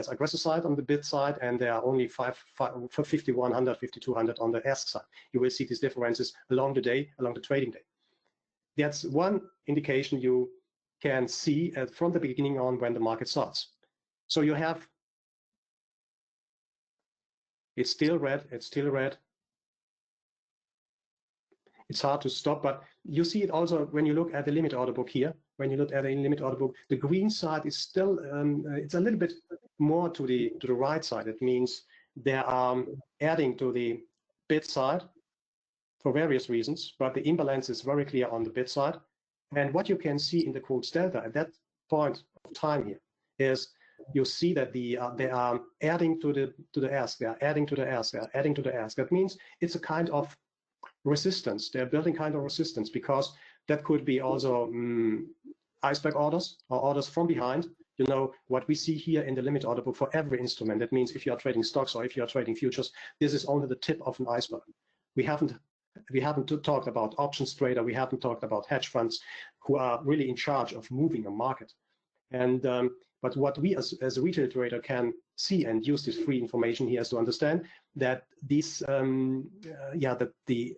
aggressor side, on the bid side, and there are only 5,100, 5,200 on the ask side. You will see these differences along the day, along the trading day. that's one indication you can see from the beginning on when the market starts. So you have, it's still red, it's still red. It's hard to stop, but you see it also when you look at the limit order book here. When you look at the limit order book, the green side is still, it's a little bit more to the right side. It means they are adding to the bid side for various reasons, but the imbalance is very clear on the bid side. And what you can see in the quotes delta at that point of time here is you see that they are adding to the ask, they are adding to the ask, they are adding to the ask. That means it's a kind of resistance. They're building kind of resistance, because that could be also iceberg orders or orders from behind. You know what we see here in the limit order book for every instrument. That means if you are trading stocks or if you are trading futures, this is only the tip of an iceberg. We haven't talked about options trader. We haven't talked about hedge funds who are really in charge of moving a market. And but what we as a retail trader can see and use this free information here is to understand that these that the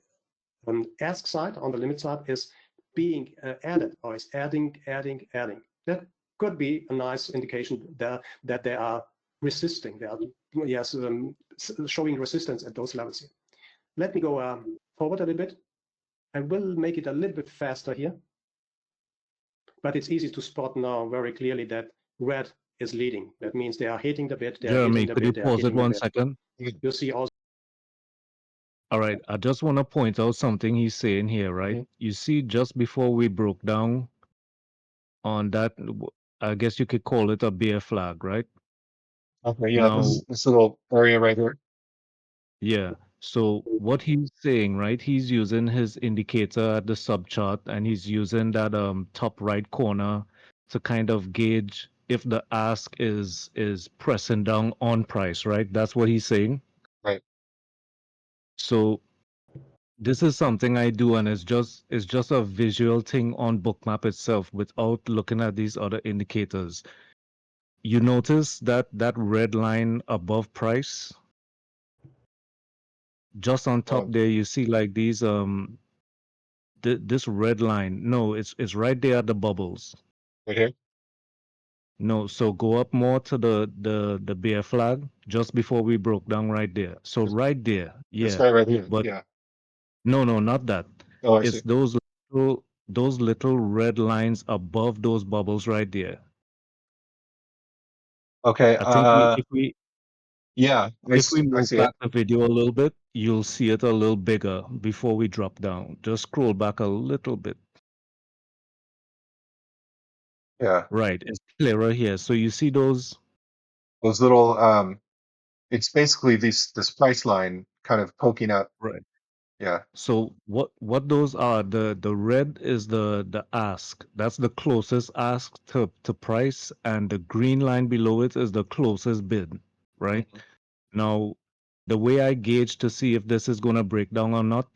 ask side on the limit side is being added, or is adding. That could be a nice indication that they are resisting. They are showing resistance at those levels here. Let me go forward a little bit. I will make it a little bit faster here, but it's easy to spot now very clearly that red is leading. That means they are hitting the bid. They are Jeremy, hitting the could you bid. They are pause it hitting the 1 bid. second? You see also. All right, I just want to point out something he's saying here, right? You see, just before we broke down on that, I guess you could call it a bear flag, right? Okay, yeah, Now, this little area right here. yeah. So what he's saying, right? He's using his indicator at the subchart, and he's using that top right corner to kind of gauge if the ask is pressing down on price, right? That's what he's saying. Right. So this is something I do, and it's just a visual thing on Bookmap itself without looking at these other indicators. You notice that red line above price, just on top there, you see like these this red line. No, it's right there at the bubbles. Right here. No, so go up more to the bear flag just before we broke down right there. So right there, This yeah. guy right here. But Yeah. no, not that. Oh, I It's see. those little red lines above those bubbles right there. Okay. I think Yeah, if we I move see it. back the video a little bit, you'll see it a little bigger before we drop down. Just scroll back a little bit. Yeah. Right, it's clearer here. So you see those? Those little it's basically this price line kind of poking up. Right. Yeah. So what those are, the red is the ask. That's the closest ask to price, and the green line below it is the closest bid, right? Now, the way I gauge to see if this is going to break down or not,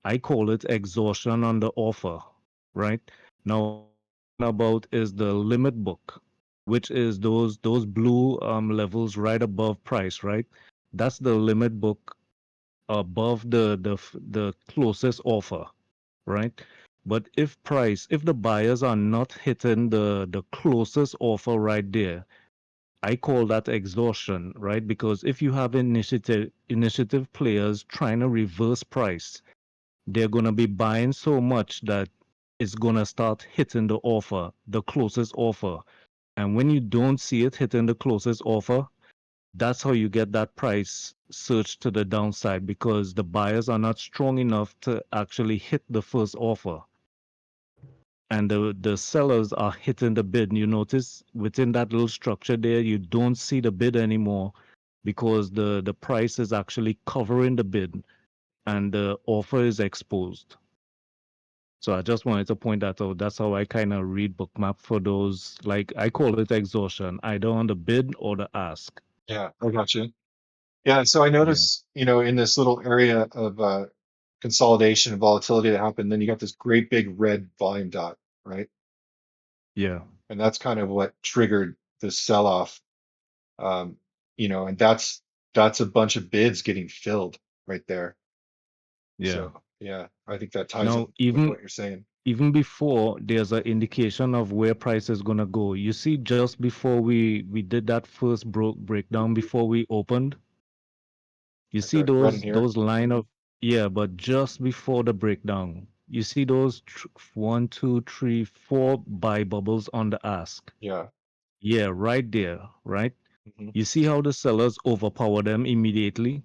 I call it exhaustion on the offer, right? Now, about is the limit book, which is those blue levels right above price, right? That's the limit book above the closest offer, right? But if the buyers are not hitting the closest offer right there, I call that exhaustion, right? Because if you have initiative players trying to reverse price, they're gonna be buying so much that it's gonna start hitting the offer, the closest offer. And when you don't see it hitting the closest offer, that's how you get that price surge to the downside, because the buyers are not strong enough to actually hit the first offer. And the sellers are hitting the bid. And you notice within that little structure there, you don't see the bid anymore, because the price is actually covering the bid and the offer is exposed. So I just wanted to point that out. That's how I kind of read Bookmap for those, like I call it exhaustion, either on the bid or the ask. Yeah, I got you. Yeah, so I Yeah. notice, in this little area of consolidation and volatility that happened, then you got this great big red volume dot, right? Yeah. And that's kind of what triggered the sell-off. And that's a bunch of bids getting filled right there. Yeah. So yeah, I think that ties Now, in with what you're saying. even before there's an indication of where price is gonna go. You see, just before we did that first breakdown before we opened, you see Okay, right in here. those line of, yeah, but just before the breakdown, you see those 1, 2, 3, 4 buy bubbles on the ask. Yeah. Yeah, right there, right? Hmm. You see how the sellers overpower them immediately?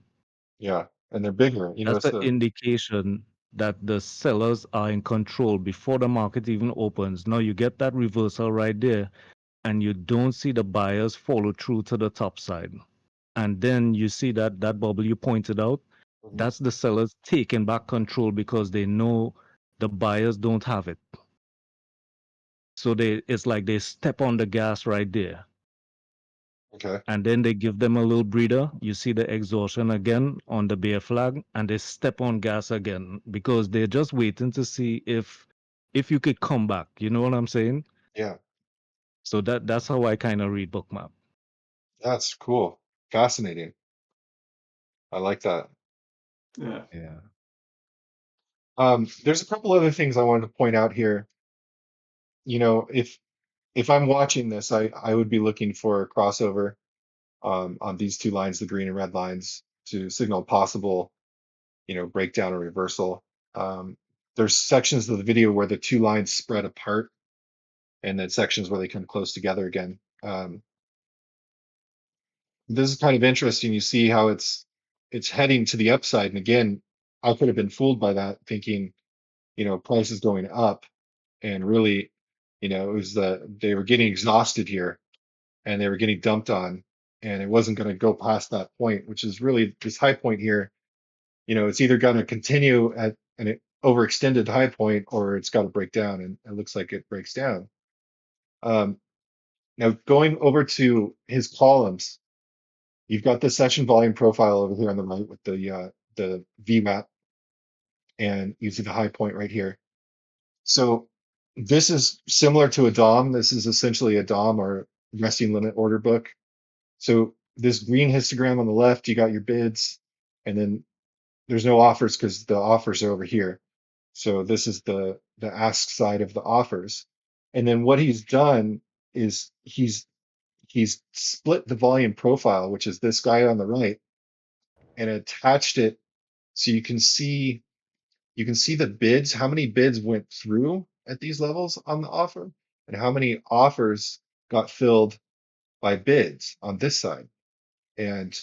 Yeah. And they're bigger. You That's notice the the indication that the sellers are in control before the market even opens. Now you get that reversal right there, and you don't see the buyers follow through to the top side. And then you see that bubble you pointed out, Mhm. that's the sellers taking back control because they know the buyers don't have it. So it's like they step on the gas right there. Okay. And then they give them a little breather. You see the exhaustion again on the bear flag, and they step on gas again because they're just waiting to see if you could come back. You know what I'm saying? Yeah. So that's how I kind of read Bookmap. That's cool. Fascinating. I like that. Yeah. Yeah. There's a couple other things I wanted to point out here. You know, if I'm watching this, I would be looking for a crossover on these two lines, the green and red lines, to signal possible, breakdown or reversal. There's sections of the video where the two lines spread apart, and then sections where they come close together again. This is kind of interesting. You see how it's heading to the upside, and again, I could have been fooled by that, thinking, price is going up, and really, it was they were getting exhausted here, and they were getting dumped on, and it wasn't going to go past that point, which is really this high point here. It's either going to continue at an overextended high point, or it's got to break down, and it looks like it breaks down. Um, Now going over to his columns, you've got the session volume profile over here on the right with the VWAP, and you see the high point right here. So this is similar to a DOM. This is essentially a DOM or resting limit order book. So this green histogram on the left, you got your bids, and then there's no offers because the offers are over here. So this is the ask side of the offers. And then what he's done is he's split the volume profile, which is this guy on the right, and attached it so you can see the bids, how many bids went through at these levels on the offer, and how many offers got filled by bids on this side. And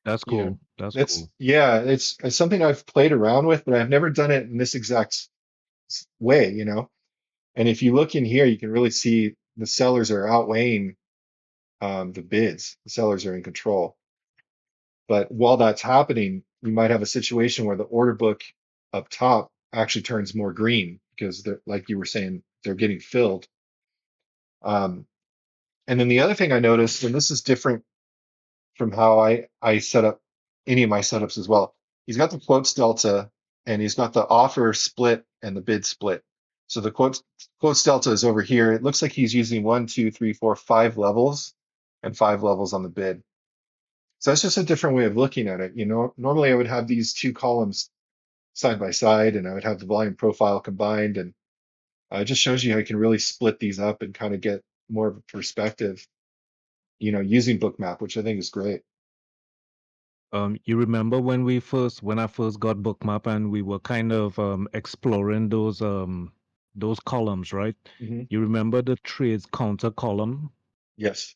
That's you know, cool. That's that's cool. yeah, it's something I've played around with, but I've never done it in this exact way. And if you look in here, you can really see the sellers are outweighing the bids. The sellers are in control. But while that's happening, you might have a situation where the order book up top actually turns more green because they're, like you were saying, they're getting filled. Um, and then the other thing I noticed, and this is different from how I set up any of my setups as well. He's got the quotes delta, and he's got the offer split and the bid split. So the quotes delta is over here. It looks like he's using 1, 2, 3, 4, 5 levels, and 5 levels on the bid. So that's just a different way of looking at it. Normally I would have these two columns side by side, and I would have the volume profile combined, and it just shows you how you can really split these up and kind of get more of a perspective, using Bookmap, which I think is great. You remember when I first got Bookmap and we were kind of exploring those columns, right? Hmm. You remember the trades counter column? Yes.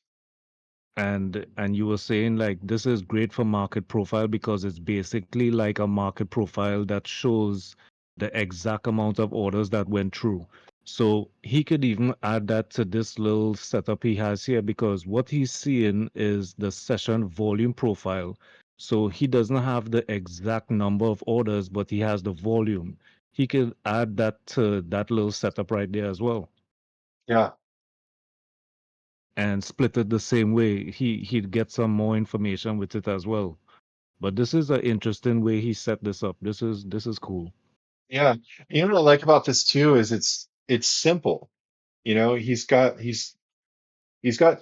And you were saying like this is great for market profile because it's basically like a market profile that shows the exact amount of orders that went through. So he could even add that to this little setup he has here because what he's seeing is the session volume profile. So he doesn't have the exact number of orders, but he has the volume. He could add that to that little setup right there as well Yeah. and split it the same way. He'd get some more information with it as well. But this is an interesting way he set this up. This is cool. Yeah. You know what I like about this too is it's simple. He's got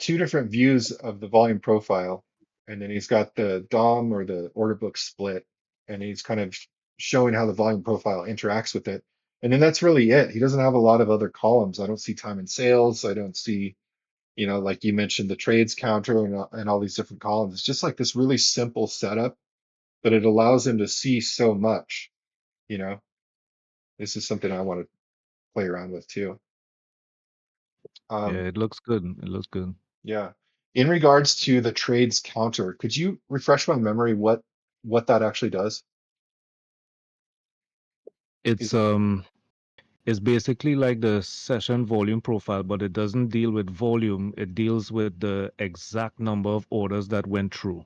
two different views of the volume profile, and then he's got the DOM or the order book split, and he's kind of showing how the volume profile interacts with it. And then that's really it. He doesn't have a lot of other columns. I don't see time and sales. I don't see, like you mentioned, the trades counter and all these different columns. It's just like this really simple setup, but it allows him to see so much, you know. This is something I want to play around with too. Yeah, Um, it looks good. It looks good. yeah. In regards to the trades counter, could you refresh my memory what that actually does? It's Is um it's basically like the session volume profile, but it doesn't deal with volume. It deals with the exact number of orders that went through.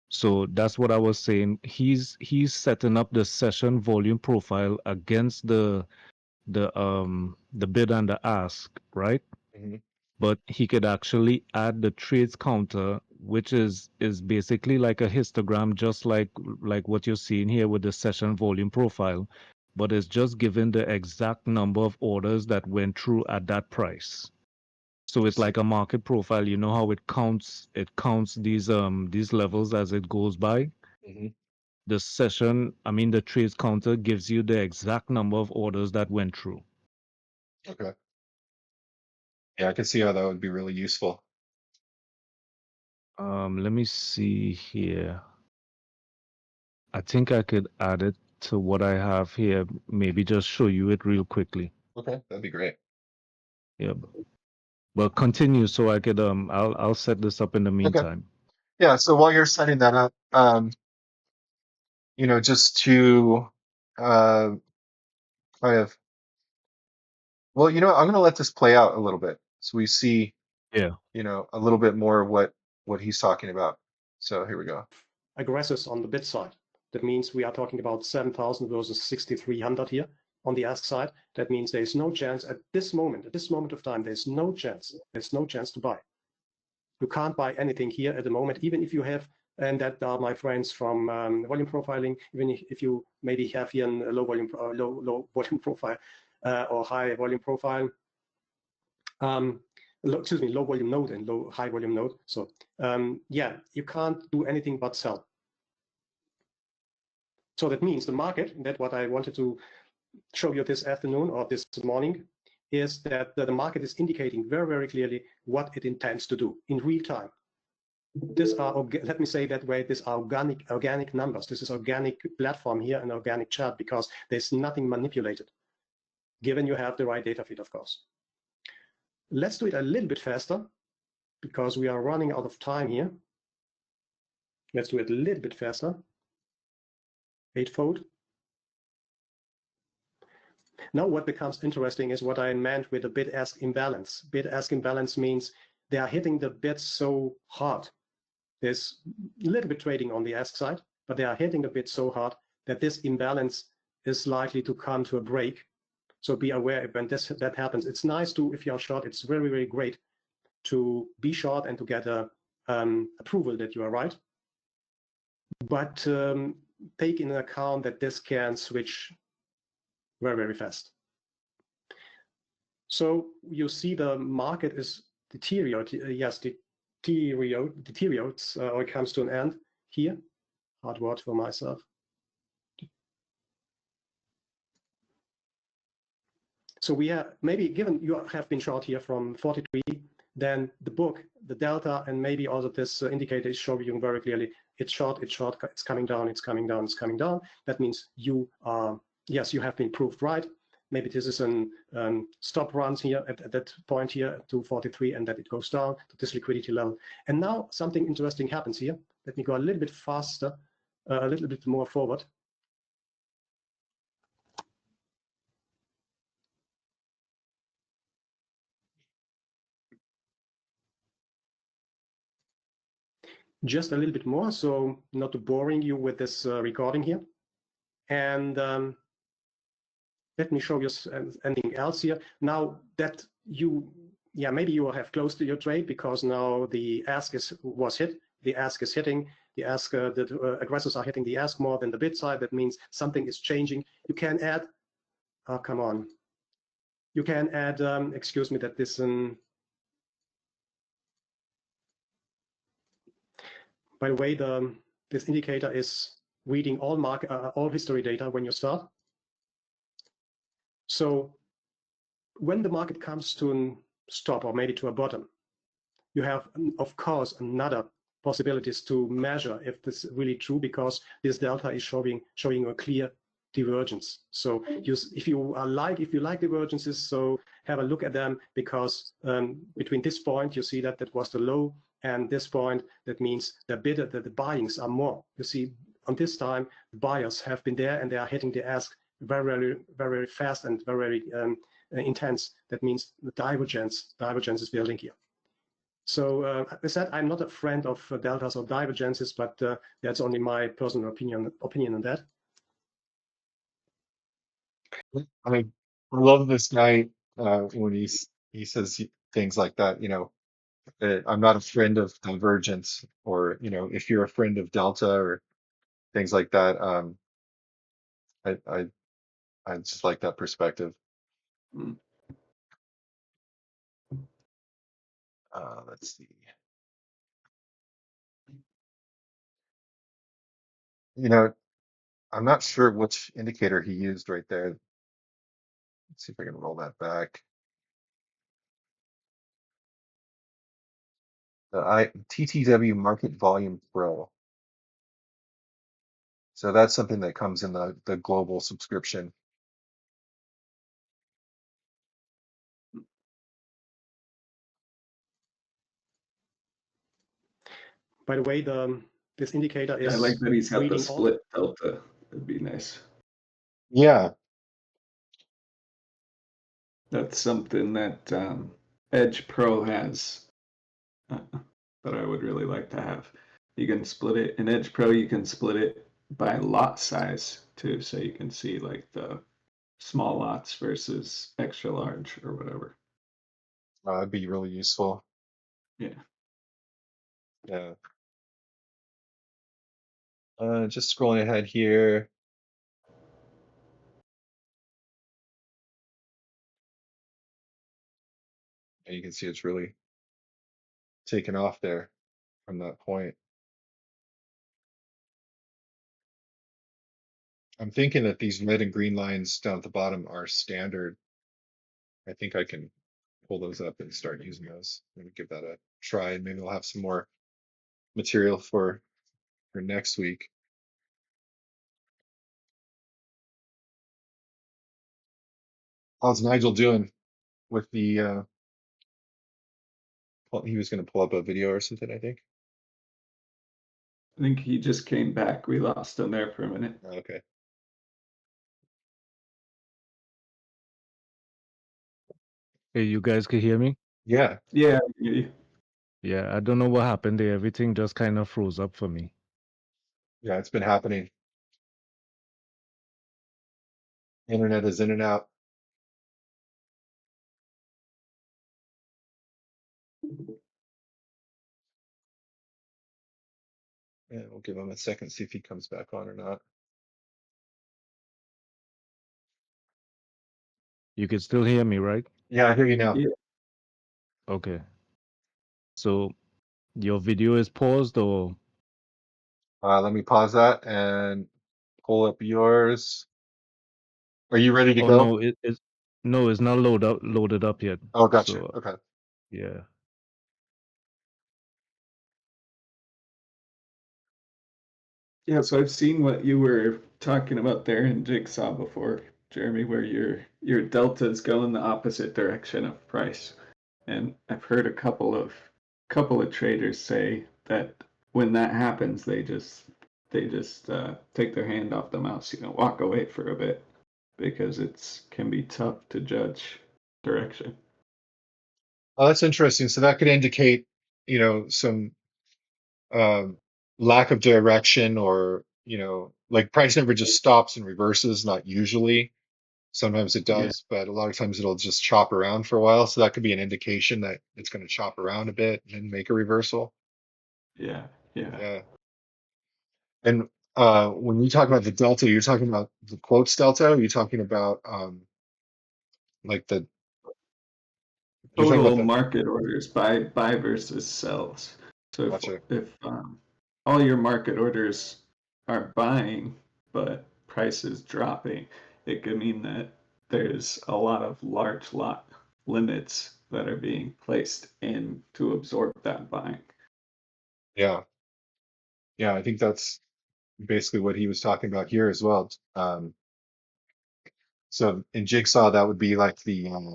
So that's what I was saying. He's setting up the session volume profile against the bid and the ask, right? Mhm. But he could actually add the trades counter, which is basically like a histogram, just like what you're seeing here with the session volume profile, but it's just given the exact number of orders that went through at that price. So it's like a market profile. You know how it counts these levels as it goes by. Mhm. The trades counter gives you the exact number of orders that went through. Okay. Yeah, I can see how that would be really useful. Let me see here. I think I could add it to what I have here. Maybe just show you it real quickly. Okay, that'd be great. Yeah. But continue so I could I'll set this up in the Okay. meantime. Yeah, so while you're setting that up, just to uh kind of well, I'm gonna let this play out a little bit so we see, Yeah. a little bit more of what he's talking about. So here we go. Aggressors on the bid side. That means we are talking about 7,000 versus 6,300 here on the ask side. That means there is no chance at this moment of time, there's no chance to buy. You can't buy anything here at the moment, even if you have, and that are my friends from volume profiling, even if you maybe have here a low volume profile or high volume profile. Low volume node and high volume node. So yeah, you can't do anything but sell. So that means the market, that what I wanted to show you this afternoon or this morning, is that the market is indicating very, very clearly what it intends to do in real time. These are, let me say that way, these are organic numbers. This is organic platform here, an organic chart, because there's nothing manipulated, given you have the right data feed, of course. Let's do it a little bit faster, because we are running out of time here. Let's do it a little bit faster. Eightfold. Now what becomes interesting is what I meant with the bid-ask imbalance. Bid-ask imbalance means they are hitting the bids so hard. There's a little bit trading on the ask side, but they are hitting the bid so hard that this imbalance is likely to come to a break. So be aware when that happens. It's nice to, if you're short, it's very, very great to be short and to get a approval that you are right. But take into account that this can switch very, very fast. So you see the market is deteriorates or it comes to an end here. Hard word for myself. So we have, maybe given you have been short here from 43, then the book, the delta, and maybe also this indicator is showing you very clearly it's short, it's coming down, it's coming down, it's coming down. That means you are, yes, you have been proved right. Maybe this is an stop runs here at that point here to 43, and that it goes down to this liquidity level. And now something interesting happens here. Let me go a little bit faster, a little bit more forward. Just a little bit more, so not boring you with this recording here. And let me show you anything else here. Now that maybe you will have closed your trade because now the ask was hit. The ask is hitting. The ask, the aggressors are hitting the ask more than the bid side. That means something is changing. You can add, oh, come on. You can add, excuse me, that this, by the way, this indicator is reading all history data when you start. So when the market comes to a stop or maybe to a bottom, you have, of course, another possibilities to measure if this is really true, because this delta is showing a clear divergence. So if you like divergences, so have a look at them, because between this point you see that was the low, and this point, that means the buyings are more. You see, on this time, the buyers have been there and they are hitting the ask very, very fast and very intense. That means the divergence is building here. So as I said, I'm not a friend of deltas or divergences, but that's only my personal opinion on that. I love this guy when he says things like that. I'm not a friend of divergence, or if you're a friend of delta or things like that. I I I just like that perspective. Mm. Let's see. I'm not sure which indicator he used right there. Let's see if I can roll that back. The TTW Market Volume Pro. So that's something that comes in the global subscription. By the way, this indicator I is like that he's got the reading all. split delta. That'd be nice. Yeah, That's something that Edge Pro has that I would really like to have. You can split it in Edge Pro. You can split it by lot size too, so you can see like the small lots versus extra large or whatever. that'd be really useful. Yeah. Yeah. Just scrolling ahead here. And you can see it's really taken off there from that point. I'm thinking that these red and green lines down at the bottom are standard. I think I can pull those up and start using those. I'm gonna give that a try, and maybe we'll have some more material for next week. How's Nigel doing with the he was gonna pull up a video or something, I think. I think he just came back. We lost him there for a minute. Okay. Hey, you guys can hear me? Yeah. Yeah. Yeah, I don't know what happened there. Everything just kind of froze up for me. Yeah, it's been happening. Internet is in and out. Yeah, we'll give him a second, see if he comes back on or not. You can still hear me, right? Yeah, I hear you now. Yeah. Okay. So your video is paused, or Let me pause that and pull up yours. Are you ready to oh go? no, it's not loaded up yet. Oh, gotcha. So Okay. yeah. Yeah, so I've seen what you were talking about there in Jigsaw before, Jeremy, where your deltas go in the opposite direction of price. And I've heard a couple of traders say that when that happens, they just take their hand off the mouse, walk away for a bit, because it's can be tough to judge direction. Oh, that's interesting. So that could indicate, some lack of direction, or, like price never just stops and reverses, not usually. Sometimes it Yeah, does, but a lot of times it'll just chop around for a while. So that could be an indication that it's going to chop around a bit and then make a reversal. yeah, yeah. Yeah. And when you talk about the delta, you're talking about the quotes delta, or you're talking about like you're talking about Total the market orders, buy versus sells. So gotcha. if all your market orders are buying, but price is dropping, it could mean that there's a lot of large lot limits that are being placed in to absorb that buying. Yeah. Yeah, I think that's basically what he was talking about here as well. So in Jigsaw, that would be like the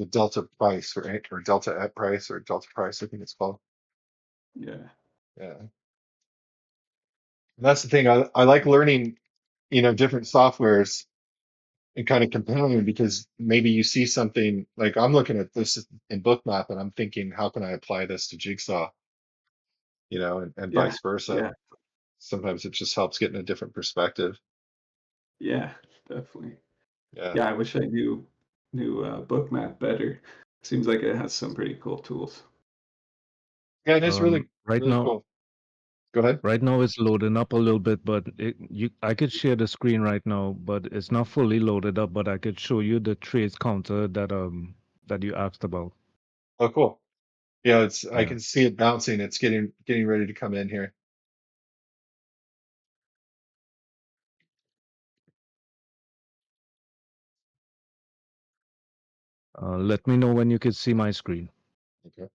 delta price, right? Or delta at price or delta price, I think it's called. Yeah. Yeah. And that's the thing. I like learning, different softwares and kind of comparing because maybe you see something like I'm looking at this in Bookmap and I'm thinking, how can I apply this to Jigsaw? And Yeah. vice versa. Yeah. Sometimes it just helps get in a different perspective. Yeah. Definitely. Yeah. Yeah. I wish I knew Bookmap better. Seems like it has some pretty cool tools. Yeah, it is really, Right really now, cool. Go ahead. right now it's loading up a little bit, but I could share the screen right now, but it's not fully loaded up. But I could show you the trades counter that you asked about. Oh, cool. Yeah, I Yeah. can see it bouncing. It's getting ready to come in here. Let me know when you could see my screen. Okay.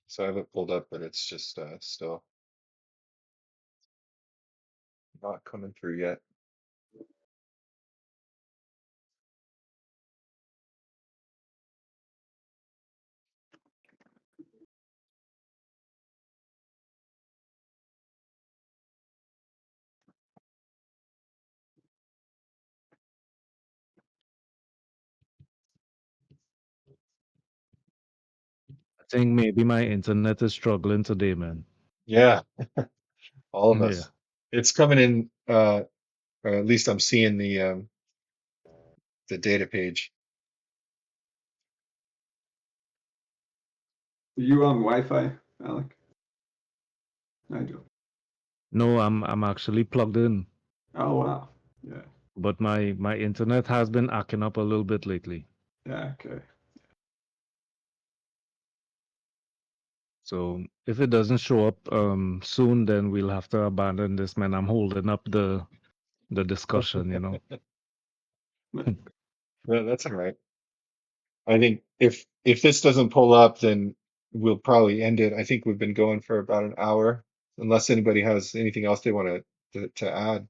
So I have it pulled up, but it's just still not coming through yet. I think maybe my internet is struggling today, man. Yeah, all of Yeah. us. It's coming in, or at least I'm seeing the data page. Are you on Wi-Fi, Alec? Nigel. No, I'm actually plugged in, Oh wow. Yeah. but my internet has been acting up a little bit lately. Yeah. Okay. So if it doesn't show up soon, then we'll have to abandon this, man. I'm holding up the discussion, you know. Yeah, that's all right. I think if this doesn't pull up, then we'll probably end it. I think we've been going for about an hour, unless anybody has anything else they want to add.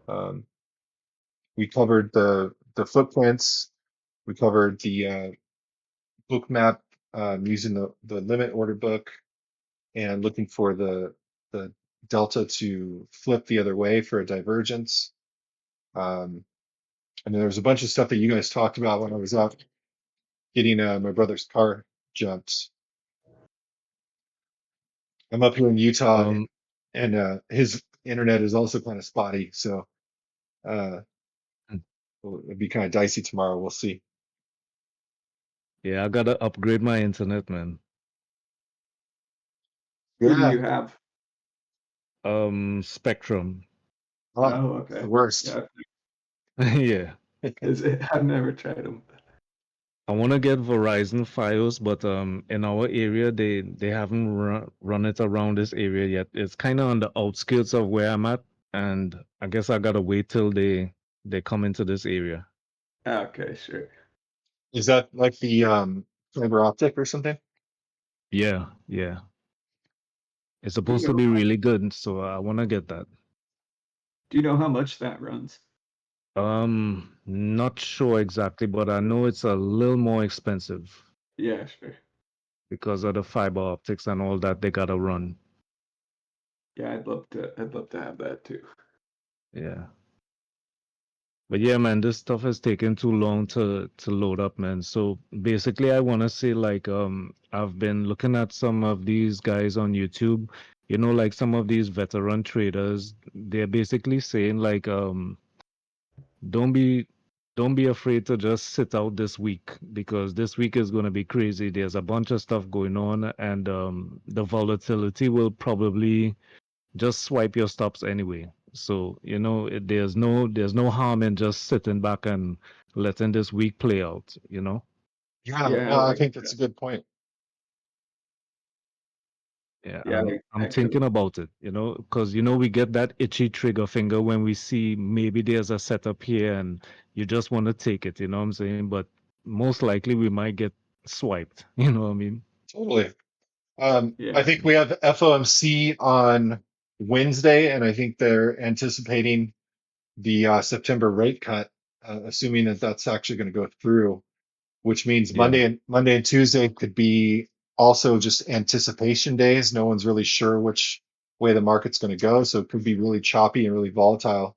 Um, we covered the footprints. We covered the book map using the limit order book and looking for the delta to flip the other way for a divergence. And then there was a bunch of stuff that you guys talked about when I was out getting my brother's car jumped. I'm up here in Utah, Um, and his internet is also kind of spotty, so uh, it'll be kind of dicey tomorrow. We'll see. yeah, I gotta upgrade my internet, man. Who do Yeah, you have? Spectrum. oh, Oh, it's the okay. worst. Yeah. Yeah. Is it? I've never tried them. I want to get Verizon Fios, but in our area they haven't run it around this area yet. It's kind of on the outskirts of where I'm at, and I guess I gotta wait till they come into this area. Okay, sure. Is that like the fiber optic or something? Yeah, yeah. It's Do you supposed to know? be really good, so I want to get that. Do you know how much that runs? Not sure exactly, but I know it's a little more expensive Yeah, sure. because of the fiber optics and all that they gotta run. Yeah, I'd love to. I'd love to have that too. Yeah. But yeah, man, this stuff is taking too long to load up, man. So basically, I want to say like I've been looking at some of these guys on YouTube, like some of these veteran traders. They're basically saying like don't be don't be afraid to just sit out this week because this week is going to be crazy. There's a bunch of stuff going on, and the volatility will probably just swipe your stops anyway. So there's no harm in just sitting back and letting this week play out, you know? Yeah, Yeah, no, I like think that's a good point. Yeah, yeah, I'm actually, thinking about it, you know, because you know we get that itchy trigger finger when we see maybe there's a setup here and you just want to take it, you know what I'm saying? But most likely we might get swiped, you know what I mean? Totally. yeah, I think we have FOMC on Wednesday, and I think they're anticipating the September rate cut, assuming that that's actually going to go through, which means Yeah, Monday and Tuesday could be also just anticipation days. No one's really sure which way the market's going to go, so it could be really choppy and really volatile.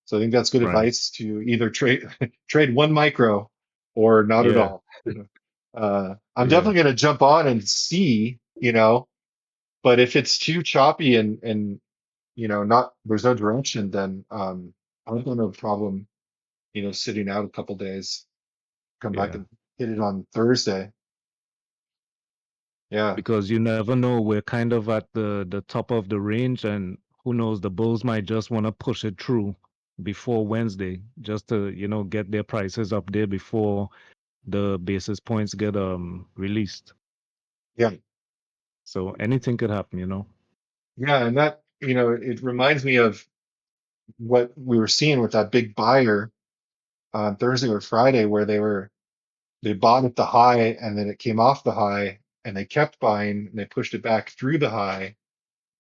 So I think that's good right. advice to either trade trade one micro or not at Yeah, all. I'm yeah, definitely going to jump on and see, but if it's too choppy and not there's no direction, then I don't have a problem, sitting out a couple days, come back yeah. and hit it on Thursday. Yeah. Because you never know, we're kind of at the top of the range, and who knows, the bulls might just want to push it through before Wednesday, just to, you know, get their prices up there before the basis points get released. Yeah. So anything could happen, you know. Yeah. And that, it reminds me of what we were seeing with that big buyer on Thursday or Friday, where they bought at the high and then it came off the high and they kept buying and they pushed it back through the high.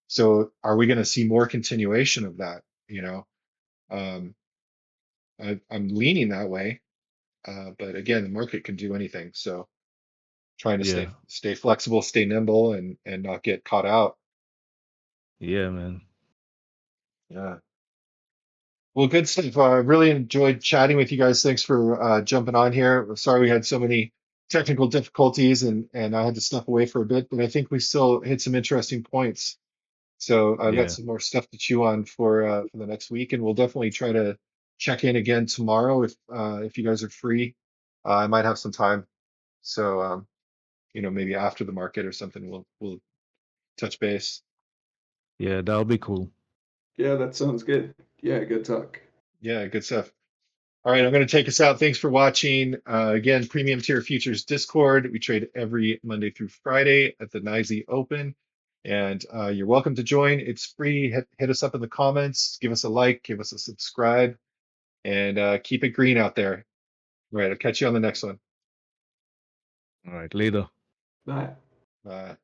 So are we going to see more continuation of that? Um, I'm leaning that way. But again, the market can do anything. So trying to stay Yeah, stay flexible, stay nimble, and not get caught out. yeah, man. Yeah. Well, good stuff. I really enjoyed chatting with you guys. Thanks for jumping on here. Sorry we had so many technical difficulties and I had to step away for a bit, but I think we still hit some interesting points. So I've got Yeah, some more stuff to chew on for the next week, and we'll definitely try to check in again tomorrow if you guys are free. I might have some time, so maybe after the market or something, we'll touch base. yeah, that'll be cool. yeah, that sounds good. Yeah, good talk. Yeah, good stuff. All right, I'm going to take us out. Thanks for watching. Again, Premium Tier Futures Discord. We trade every Monday through Friday at the NYSE Open. And you're welcome to join. It's free. Hit us up in the comments. Give us a like. Give us a subscribe. And keep it green out there. All right, I'll catch you on the next one. All right, later. Bye. Bye.